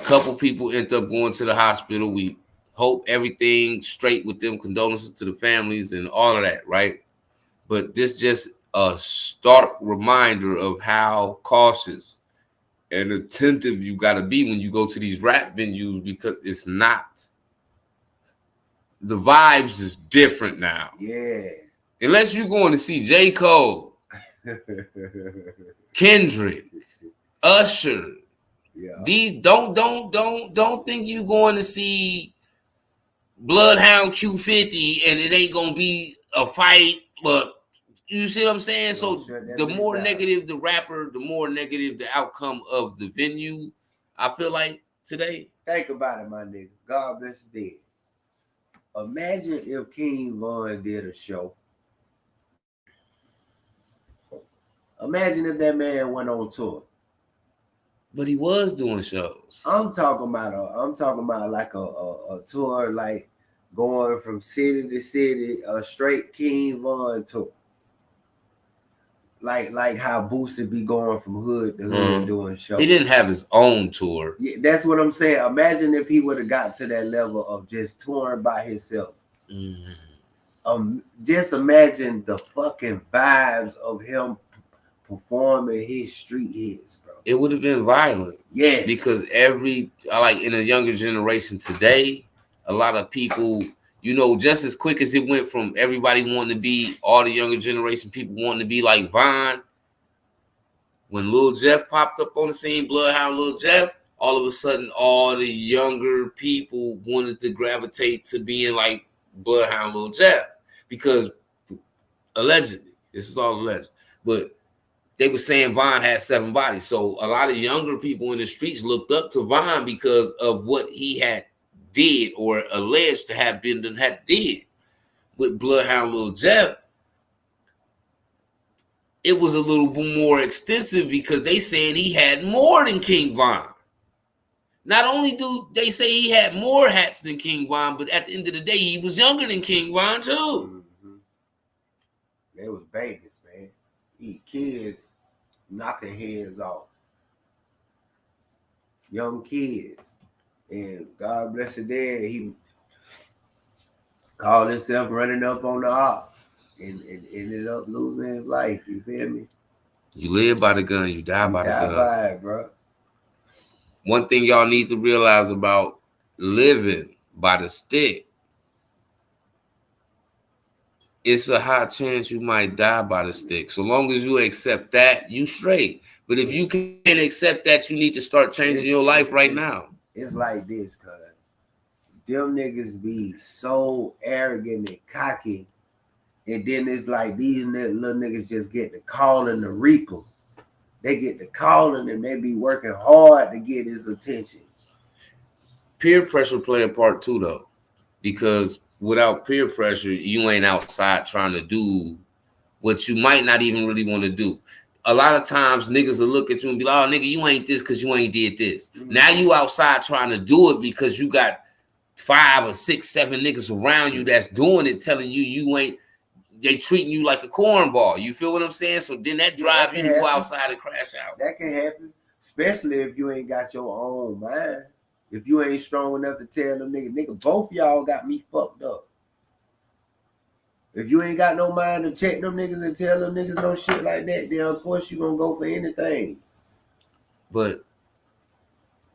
A couple people ended up going to the hospital. We hope everything straight with them. Condolences to the families and all of that, right? But this just a stark reminder of how cautious and attentive you got to be when you go to these rap venues, because it's not. The vibes is different now. Yeah. Unless you're going to see J. Cole, Kendrick, Usher. Yeah. These don't think you're going to see Bloodhound Q50 and it ain't gonna be a fight, but you see what I'm saying? So the more negative the rapper, the more negative the outcome of the venue. I feel like today. Think about it, my nigga. God bless the dead. Imagine if King Von did a show. Imagine if that man went on tour. But he was doing shows. I'm talking about like a tour, like going from city to city, a straight King Von tour. Like how Boosie be going from hood to hood doing shows. He didn't have his own tour. Yeah, that's what I'm saying. Imagine if he would have got to that level of just touring by himself. Just imagine the fucking vibes of him performing his street hits, bro. It would have been violent. Yes. Because like in a younger generation today, a lot of people, you know, just as quick as it went from everybody wanting to be, all the younger generation people wanting to be like Von, when Lil Jeff popped up on the scene, Bloodhound Lil Jeff, all of a sudden all the younger people wanted to gravitate to being like Bloodhound Lil Jeff, because allegedly, this is all alleged, but they were saying Von had 7 bodies. So a lot of younger people in the streets looked up to Von because of what he had did or alleged to have been did with Bloodhound Lil Jeff. It was a little bit more extensive because they saying he had more than King Von. Not only do they say he had more hats than King Von, but at the end of the day, he was younger than King Von too. They was babies, man. Kids knocking heads off. Young kids. And God bless the dead, he called himself running up on the ops and ended up losing his life. You feel me? You live by the gun, you die by the gun. Die by it, bro. One thing y'all need to realize about living by the stick, it's a high chance you might die by the stick. So long as you accept that, you straight. But if you can't accept that, you need to start changing your life right now. It's like this, cuz them niggas be so arrogant and cocky, and then it's like these little niggas just get the calling the reaper. They get the calling and they be working hard to get his attention. Peer pressure play a part too, though, because without peer pressure, you ain't outside trying to do what you might not even really want to do. A lot of times niggas will look at you and be like, oh, nigga, you ain't this because you ain't did this. Mm-hmm. Now you outside trying to do it because you got 5 or 6, 7 niggas around you that's doing it, telling you you ain't, they treating you like a cornball. You feel what I'm saying? So then that drive you to go outside and crash out. That can happen, especially if you ain't got your own mind. If you ain't strong enough to tell them nigga, both y'all got me fucked up. If you ain't got no mind to check them niggas and tell them niggas no shit like that, then of course you gonna go for anything. But,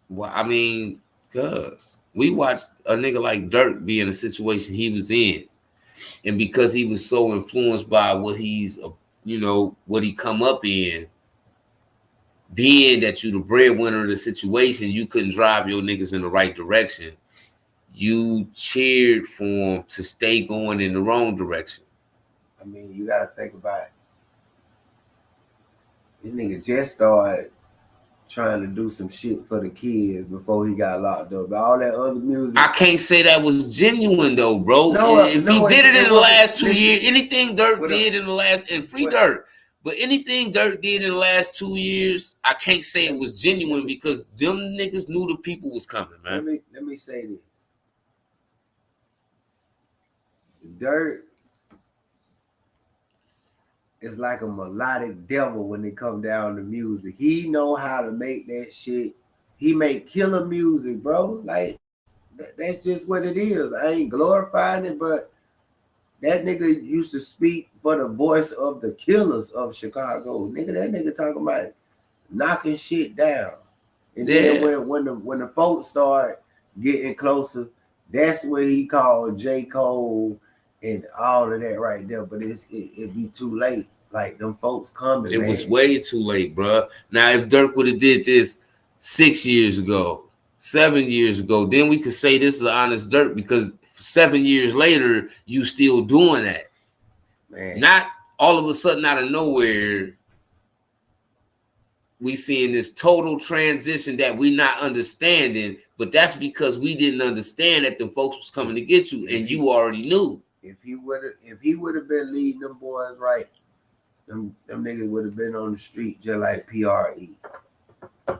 well, I mean, cuz we watched a nigga like Dirk be in a situation he was in. And because he was so influenced by what he's, what he come up in, being that you the breadwinner of the situation, you couldn't drive your niggas in the right direction. You cheered for him to stay going in the wrong direction. I mean, you got to think about it. This nigga just started trying to do some shit for the kids before he got locked up. All that other music. I can't say that was genuine though, bro. If he did it in the last 2 years, anything Dirk did in the last, and free Dirk, but anything Dirk did in the last 2 years, I can't say it was genuine because them niggas knew the people was coming, man. Let me say this. Dirk is like a melodic devil when it come down to music. He know how to make that shit. He make killer music, bro. Like, that's just what it is. I ain't glorifying it, but that nigga used to speak for the voice of the killers of Chicago. Nigga, that nigga talking about knocking shit down. And then when the folks start getting closer, that's where he called J. Cole and all of that right there. But it be too late. Like, them folks coming, It was way too late, bro. Now, if Dirk would have did this 6 years ago, 7 years ago, then we could say this is honest Dirk, because 7 years later, you still doing that. Man. Not all of a sudden out of nowhere, we seeing this total transition that we not understanding, but that's because we didn't understand that the folks was coming to get you, and you already knew. If he would have been leading them boys right, them niggas would have been on the street just like PRE. Man,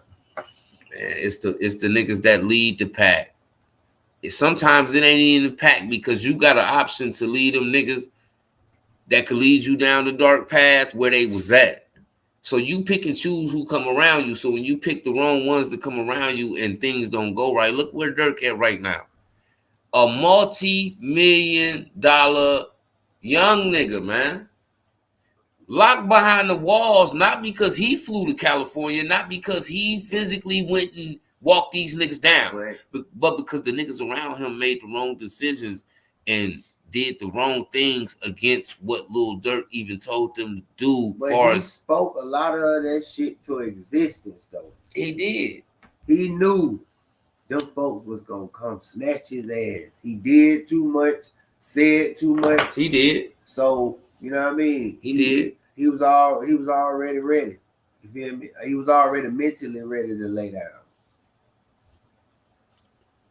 it's the niggas that lead the pack. Sometimes it ain't even the pack because you got an option to lead them niggas that could lead you down the dark path where they was at. So you pick and choose who come around you. So when you pick the wrong ones to come around you and things don't go right, look where Dirk at right now. A multi-million-dollar young nigga, man. Locked behind the walls, not because he flew to California, not because he physically went and walked these niggas down, right, but because the niggas around him made the wrong decisions and did the wrong things against what Lil Durk even told them to do. But he spoke a lot of that shit to existence, though. He did. He knew them folks was gonna come snatch his ass. He did too much, said too much. He did. So, you know what I mean? He did. He was already ready. You feel me? He was already mentally ready to lay down.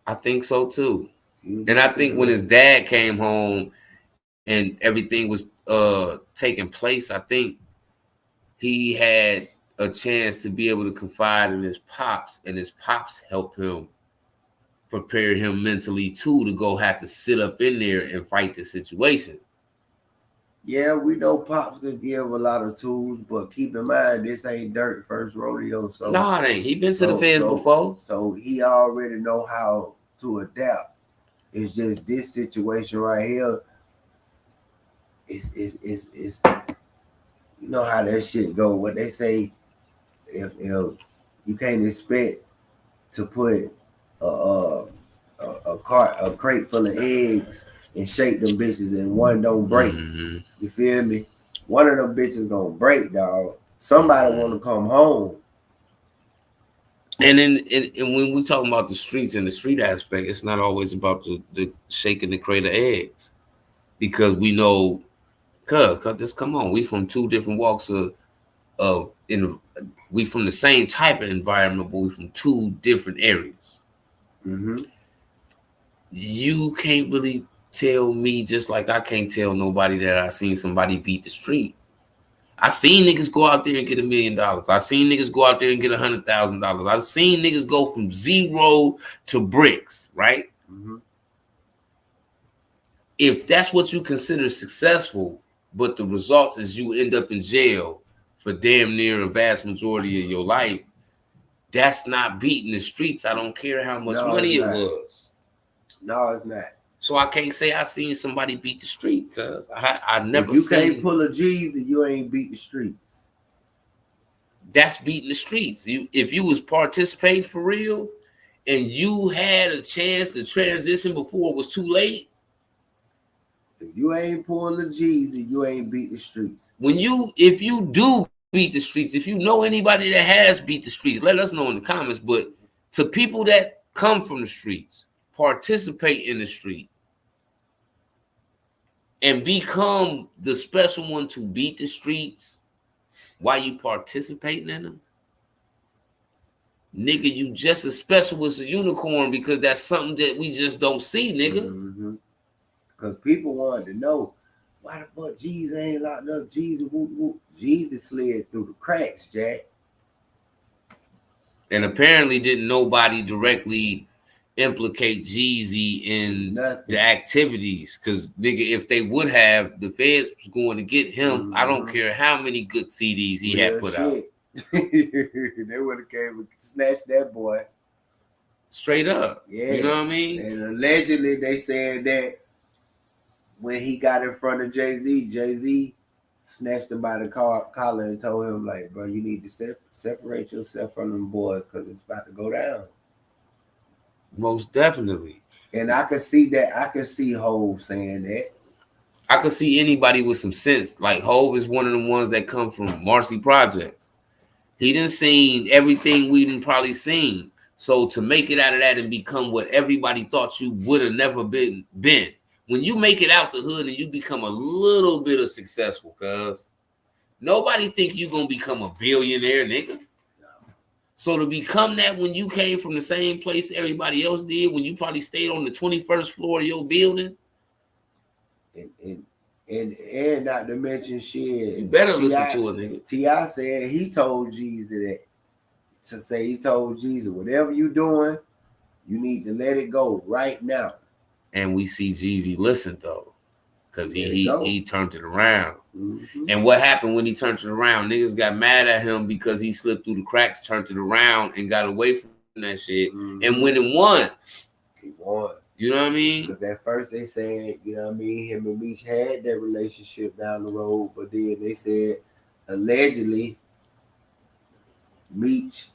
I think so too. And I think when his dad came home and everything was taking place, I think he had a chance to be able to confide in his pops, and his pops helped him, prepare him mentally too to go have to sit up in there and fight the situation. Yeah, we know Pops could give a lot of tools, but keep in mind, this ain't Dirk's first rodeo. So no, it ain't. He been to the feds before. So he already know how to adapt. It's just this situation right here. It's you know how that shit go. What they say, if you can't expect to put a crate full of eggs and shake them bitches and one don't break. Mm-hmm. You feel me? One of them bitches gonna break, dog. Somebody want to come home. And then and when we talk about the streets and the street aspect, it's not always about the shaking the crate of eggs, because we know, cuz just come on, we from two different walks of we from the same type of environment, but we from two different areas. Mm-hmm. You can't really tell me, just like I can't tell nobody that I seen somebody beat the street. I seen niggas go out there and get $1 million. I seen niggas go out there and get $100,000. I seen niggas go from zero to bricks, right? Mm-hmm. If that's what you consider successful, but the result is you end up in jail for damn near a vast majority of your life, that's not beating the streets. I don't care how much money it was. No, it's not. So I can't say I seen somebody beat the street, because I never If you seen. can't pull a Jeezy, you ain't beat the streets. That's beating the streets. If you was participating for real and you had a chance to transition before it was too late. If you ain't pulling a Jeezy, you ain't beat the streets. If you do beat the streets, if you know anybody that has beat the streets, let us know in the comments. But to people that come from the streets, participate in the street, and become the special one to beat the streets while you participating in them, nigga, you just as special as a unicorn, because that's something that we just don't see, nigga. Mm-hmm. Because people wanted to know, why the fuck Jesus ain't locked up? Jesus, whoop, whoop. Jesus slid through the cracks, Jack. And apparently didn't nobody directly implicate Jeezy in the activities. Because, nigga, if they would have, the feds was going to get him. Mm-hmm. I don't care how many good CDs he had put out. They would have came and snatched that boy. Straight up. Yeah. You know what I mean? And allegedly they said that when he got in front of Jay-Z, Jay-Z snatched him by the collar and told him, like, bro, you need to separate yourself from them boys because it's about to go down. Most definitely. And I could see that. I could see Hov saying that. I could see anybody with some sense. Like, Hov is one of the ones that come from Marcy Projects. He done seen everything we done probably seen. So to make it out of that and become what everybody thought you would have never been. When you make it out the hood and you become a little bit of successful, cuz nobody think you gonna become a billionaire, nigga. So to become that when you came from the same place everybody else did, when you probably stayed on the 21st floor of your building. And not to mention shit. You better listen to it, nigga. T.I. said he told Jeezy that. To say he told Jeezy, whatever you doing, you need to let it go right now. And we see Jeezy listen though, because he turned it around. Mm-hmm. And what happened when he turned it around? Niggas got mad at him because he slipped through the cracks, turned it around, and got away from that shit. Mm-hmm. And went and won. He won. You know what I mean? Because at first they said, you know what I mean, him and Meech had that relationship down the road, but then they said allegedly Meech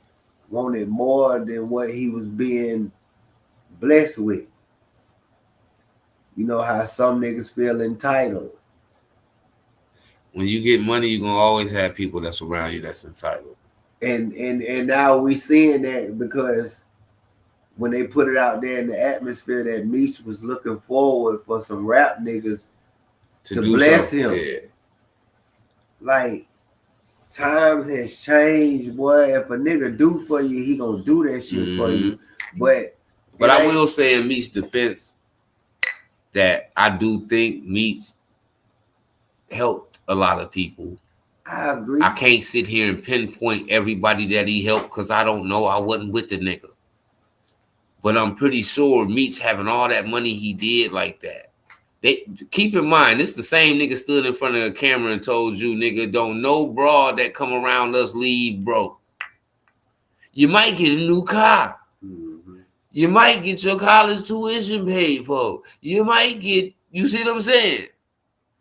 wanted more than what he was being blessed with. You know how some niggas feel entitled. When you get money, you're gonna always have people that's around you that's entitled. And now we seeing that because when they put it out there in the atmosphere that Meech was looking forward for some rap niggas to bless him. Yeah. Like, times has changed, boy. If a nigga do for you, he gonna do that shit for you. But I will say in Meech's defense that I do think Meech helped a lot of people. I agree. I can't sit here and pinpoint everybody that he helped because I don't know. I wasn't with the nigga. But I'm pretty sure Meech having all that money he did like that. They keep in mind, this the same nigga stood in front of the camera and told you, nigga, don't no broad that come around us leave broke. You might get a new car. Mm-hmm. You might get your college tuition paid for. You might get, you see what I'm saying?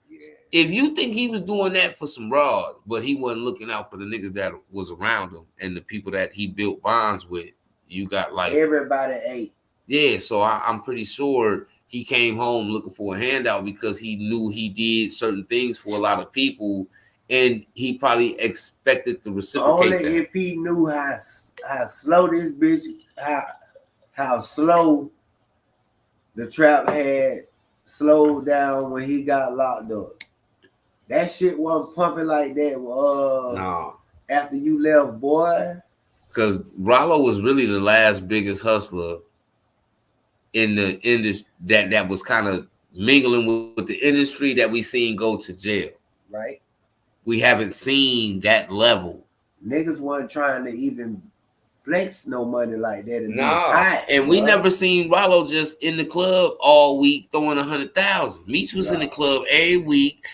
Yeah. If you think he was doing that for some broad, but he wasn't looking out for the niggas that was around him and the people that he built bonds with, you got like everybody ate. Yeah, so I'm pretty sure he came home looking for a handout because he knew he did certain things for a lot of people, and he probably expected to reciprocate Only that. if he knew how slow this bitch, how slow the trap had slowed down when he got locked up. That shit wasn't pumping like that. No, after you left, boy. Because Rollo was really the last biggest hustler in the industry that was kind of mingling with the industry that we seen go to jail. Right. We haven't seen that level. Niggas wasn't trying to even flex no money like that. And we never seen Rollo just in the club all week throwing 100,000. Meech was in the club every week,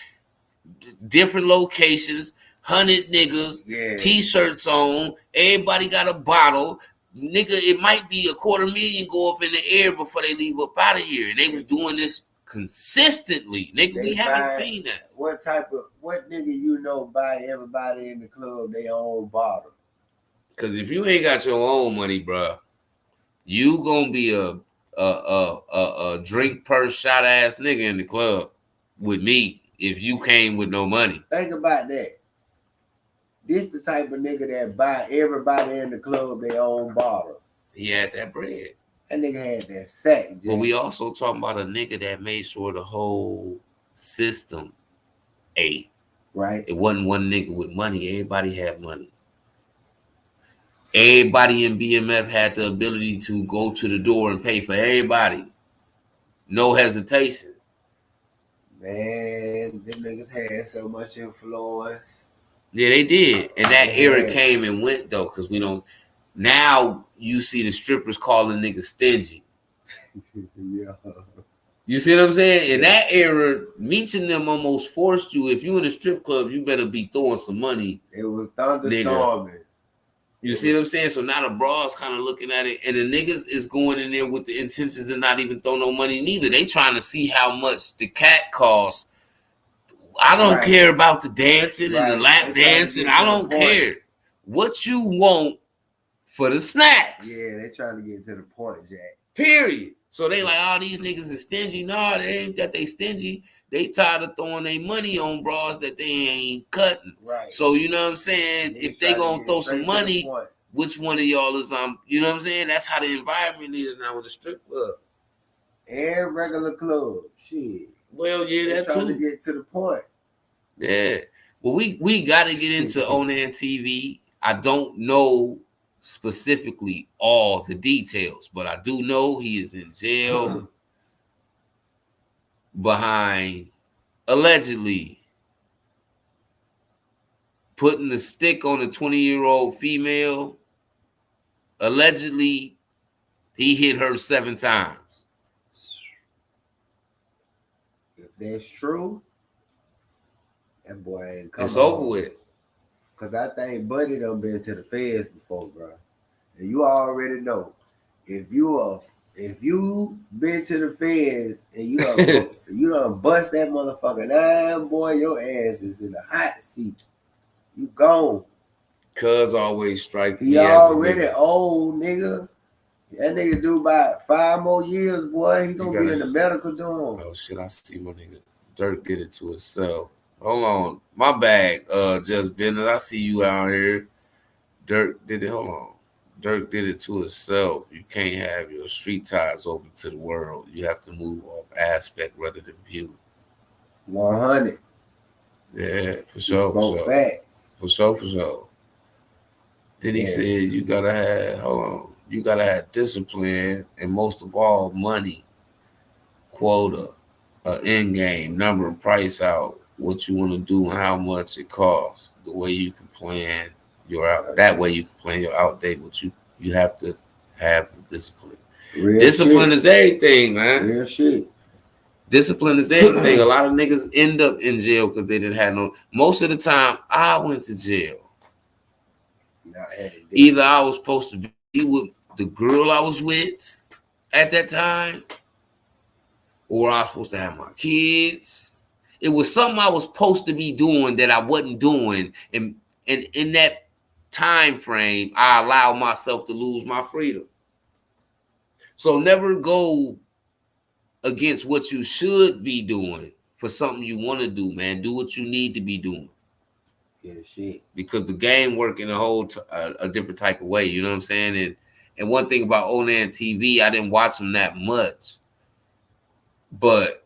different locations, 100 niggas, t-shirts on, everybody got a bottle. Nigga, it might be $250,000 go up in the air before they leave up out of here. And they was doing this consistently. Nigga, we haven't seen that. What nigga you know buy everybody in the club their own bottle? Because if you ain't got your own money, bro, you gonna be a drink purse shot ass nigga in the club with me if you came with no money. Think about that. This the type of nigga that buy everybody in the club their own bottle. He had that bread. That nigga had that sack. But we also talking about a nigga that made sure the whole system ate. Right. It wasn't one nigga with money. Everybody had money. Everybody in BMF had the ability to go to the door and pay for everybody. No hesitation. Man, them niggas had so much influence. Yeah, they did. And that era came and went, though, because we don't... Now, you see the strippers calling niggas stingy. Yeah. You see what I'm saying? In that era, meeting them almost forced you. If you in a strip club, you better be throwing some money. It was thunderstorming. You see what I'm saying? So now the bras kind of looking at it, and the niggas is going in there with the intentions to not even throw no money neither. They trying to see how much the cat costs. I don't care about the dancing and the lap dancing. I don't care. What you want for the snacks. Yeah, they trying to get to the point, Jack. Period. So they like, oh, these niggas is stingy. No, they ain't that they stingy. They tired of throwing their money on bras that they ain't cutting. Right. So you know what I'm saying? If they gonna throw some money, which one of y'all is you know what I'm saying? That's how the environment is now with the strip club. And regular club. Shit. Well, yeah, that's trying to get to the point. Yeah. Well, we gotta get into Onan TV. I don't know specifically all the details, but I do know he is in jail behind allegedly putting the stick on a 20-year-old female. Allegedly, he hit her 7 times. If that's true, that boy ain't coming. It's over with. Because I think Buddy done been to the feds before, bro. And you already know. If you been to the feds and you done bust that motherfucker down, boy, your ass is in the hot seat. You gone. Cuz always strike. He already old, nigga. That nigga do about 5 more years, boy. He gonna be in the medical dorm. Oh shit, I see my nigga. Dirk did it to himself. Hold on. My bag, just business. I see you out here. Dirk did it. Hold on. Dirk did it to himself. You can't have your street ties open to the world. You have to move off aspect rather than view. 100. Yeah, for sure. Spoke facts. For sure. Then he said you gotta have, hold on. You gotta have discipline and most of all money, quota, end game, number and price out. What you want to do and how much it costs. The way you can plan your out. That way you can plan your out date. But you have to have the discipline. Discipline is everything, man. Real shit. Discipline is everything. A lot of niggas end up in jail because they didn't have no. Most of the time, I went to jail. Either I was supposed to be with the girl I was with at that time, or I was supposed to have my kids. It was something I was supposed to be doing that I wasn't doing. And in that time frame, I allowed myself to lose my freedom. So never go against what you should be doing for something you want to do, man. Do what you need to be doing. Yeah, shit. Because the game work in a different type of way. You know what I'm saying? And one thing about Onan TV, I didn't watch him that much, but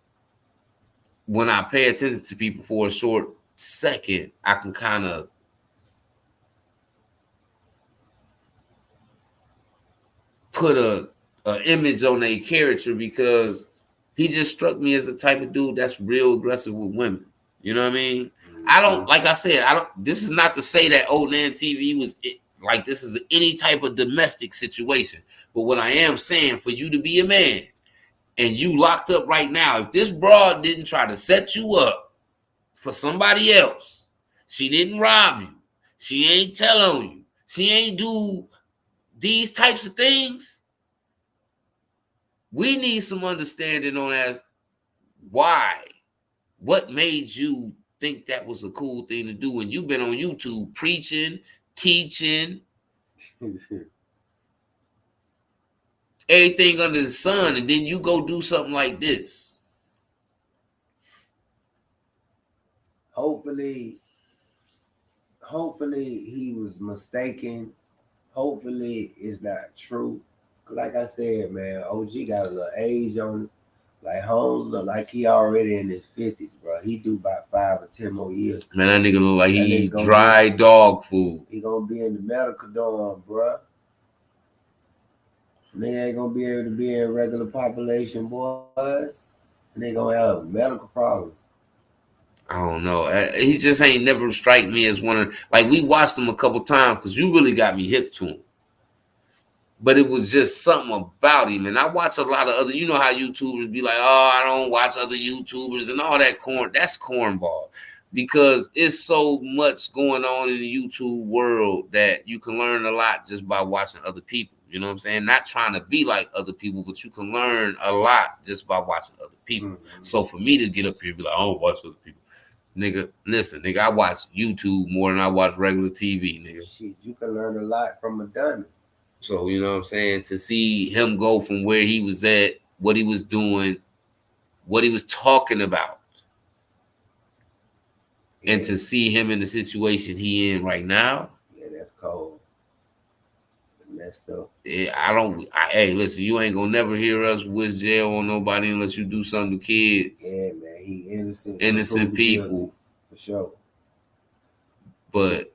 when I pay attention to people for a short second, I can kind of put a image on a character, because he just struck me as the type of dude that's real aggressive with women. You know what I mean? I don't, like I said, this is not to say that Onan TV was like this is any type of domestic situation. But what I am saying, for you to be a man and you locked up right now, if this broad didn't try to set you up for somebody else, she didn't rob you, she ain't tell on you, she ain't do these types of things, we need some understanding on as why. What made you think that was a cool thing to do when you've been on YouTube preaching, teaching, everything under the sun, and then you go do something like this? Hopefully he was mistaken. Hopefully it's not true. Like I said, man, OG got a little age on him. Like Holmes look like he already in his 50s, bro. He do about 5 or 10 more years. Man, that nigga look like he eat dry dog food. He gonna be in the medical dorm, bro. Nigga ain't gonna be able to be in regular population, boy. And they gonna have a medical problem. I don't know. He just ain't never strike me as one of, like, we watched him a couple times because you really got me hip to him. But it was just something about him. And I watch a lot of other, you know how YouTubers be like, oh, I don't watch other YouTubers and all that corn. That's cornball. Because it's so much going on in the YouTube world that you can learn a lot just by watching other people. You know what I'm saying? Not trying to be like other people, but you can learn a lot just by watching other people. Mm-hmm. So for me to get up here and be like, I don't watch other people. Nigga, listen, nigga, I watch YouTube more than I watch regular TV, nigga. Shit, you can learn a lot from a dummy. So, you know what I'm saying? To see him go from where he was at, what he was doing, what he was talking about, and to see him in the situation he in right now. Yeah, that's cold. Messed up. Yeah, hey, listen, you ain't gonna never hear us wish jail on nobody unless you do something to kids. Yeah, man, he innocent. Innocent people. For sure. But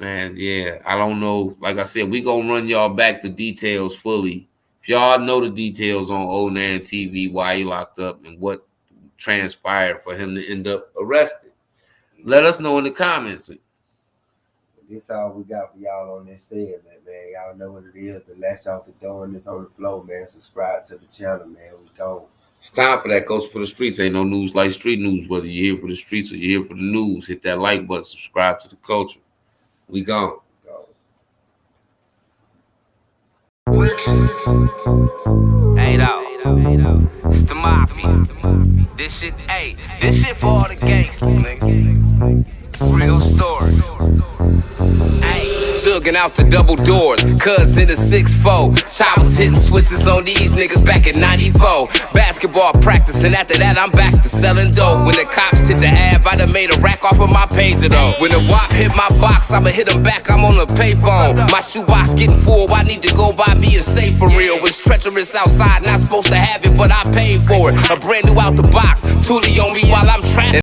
man, yeah, I don't know. Like I said, we gonna run y'all back the details fully. If y'all know the details on Onan TV, why he locked up and what transpired for him to end up arrested, let us know in the comments. This all we got for y'all on this segment, man. Y'all know what it is. The latch off the door and it's on the floor, man. Subscribe to the channel, man. We gone. It's time for that. Goes for the streets. Ain't no news like street news. Whether you're here for the streets or you're here for the news, hit that like button. Subscribe to the culture. We gone. Hey, though. It's the mafia. This shit for all the gangsters, nigga. Real story. Zugging out the double doors, cuz in the 6'4". Towers hitting switches on these niggas back in 94. Basketball practice, and after that I'm back to selling dope. When the cops hit the Ave, I done made a rack off of my pager though. When the WAP hit my box, I'ma hit them back, I'm on the payphone. My shoebox getting full, I need to go buy me a safe for real. It's treacherous outside, not supposed to have it, but I paid for it. A brand new out the box, Tootie on me while I'm trapped.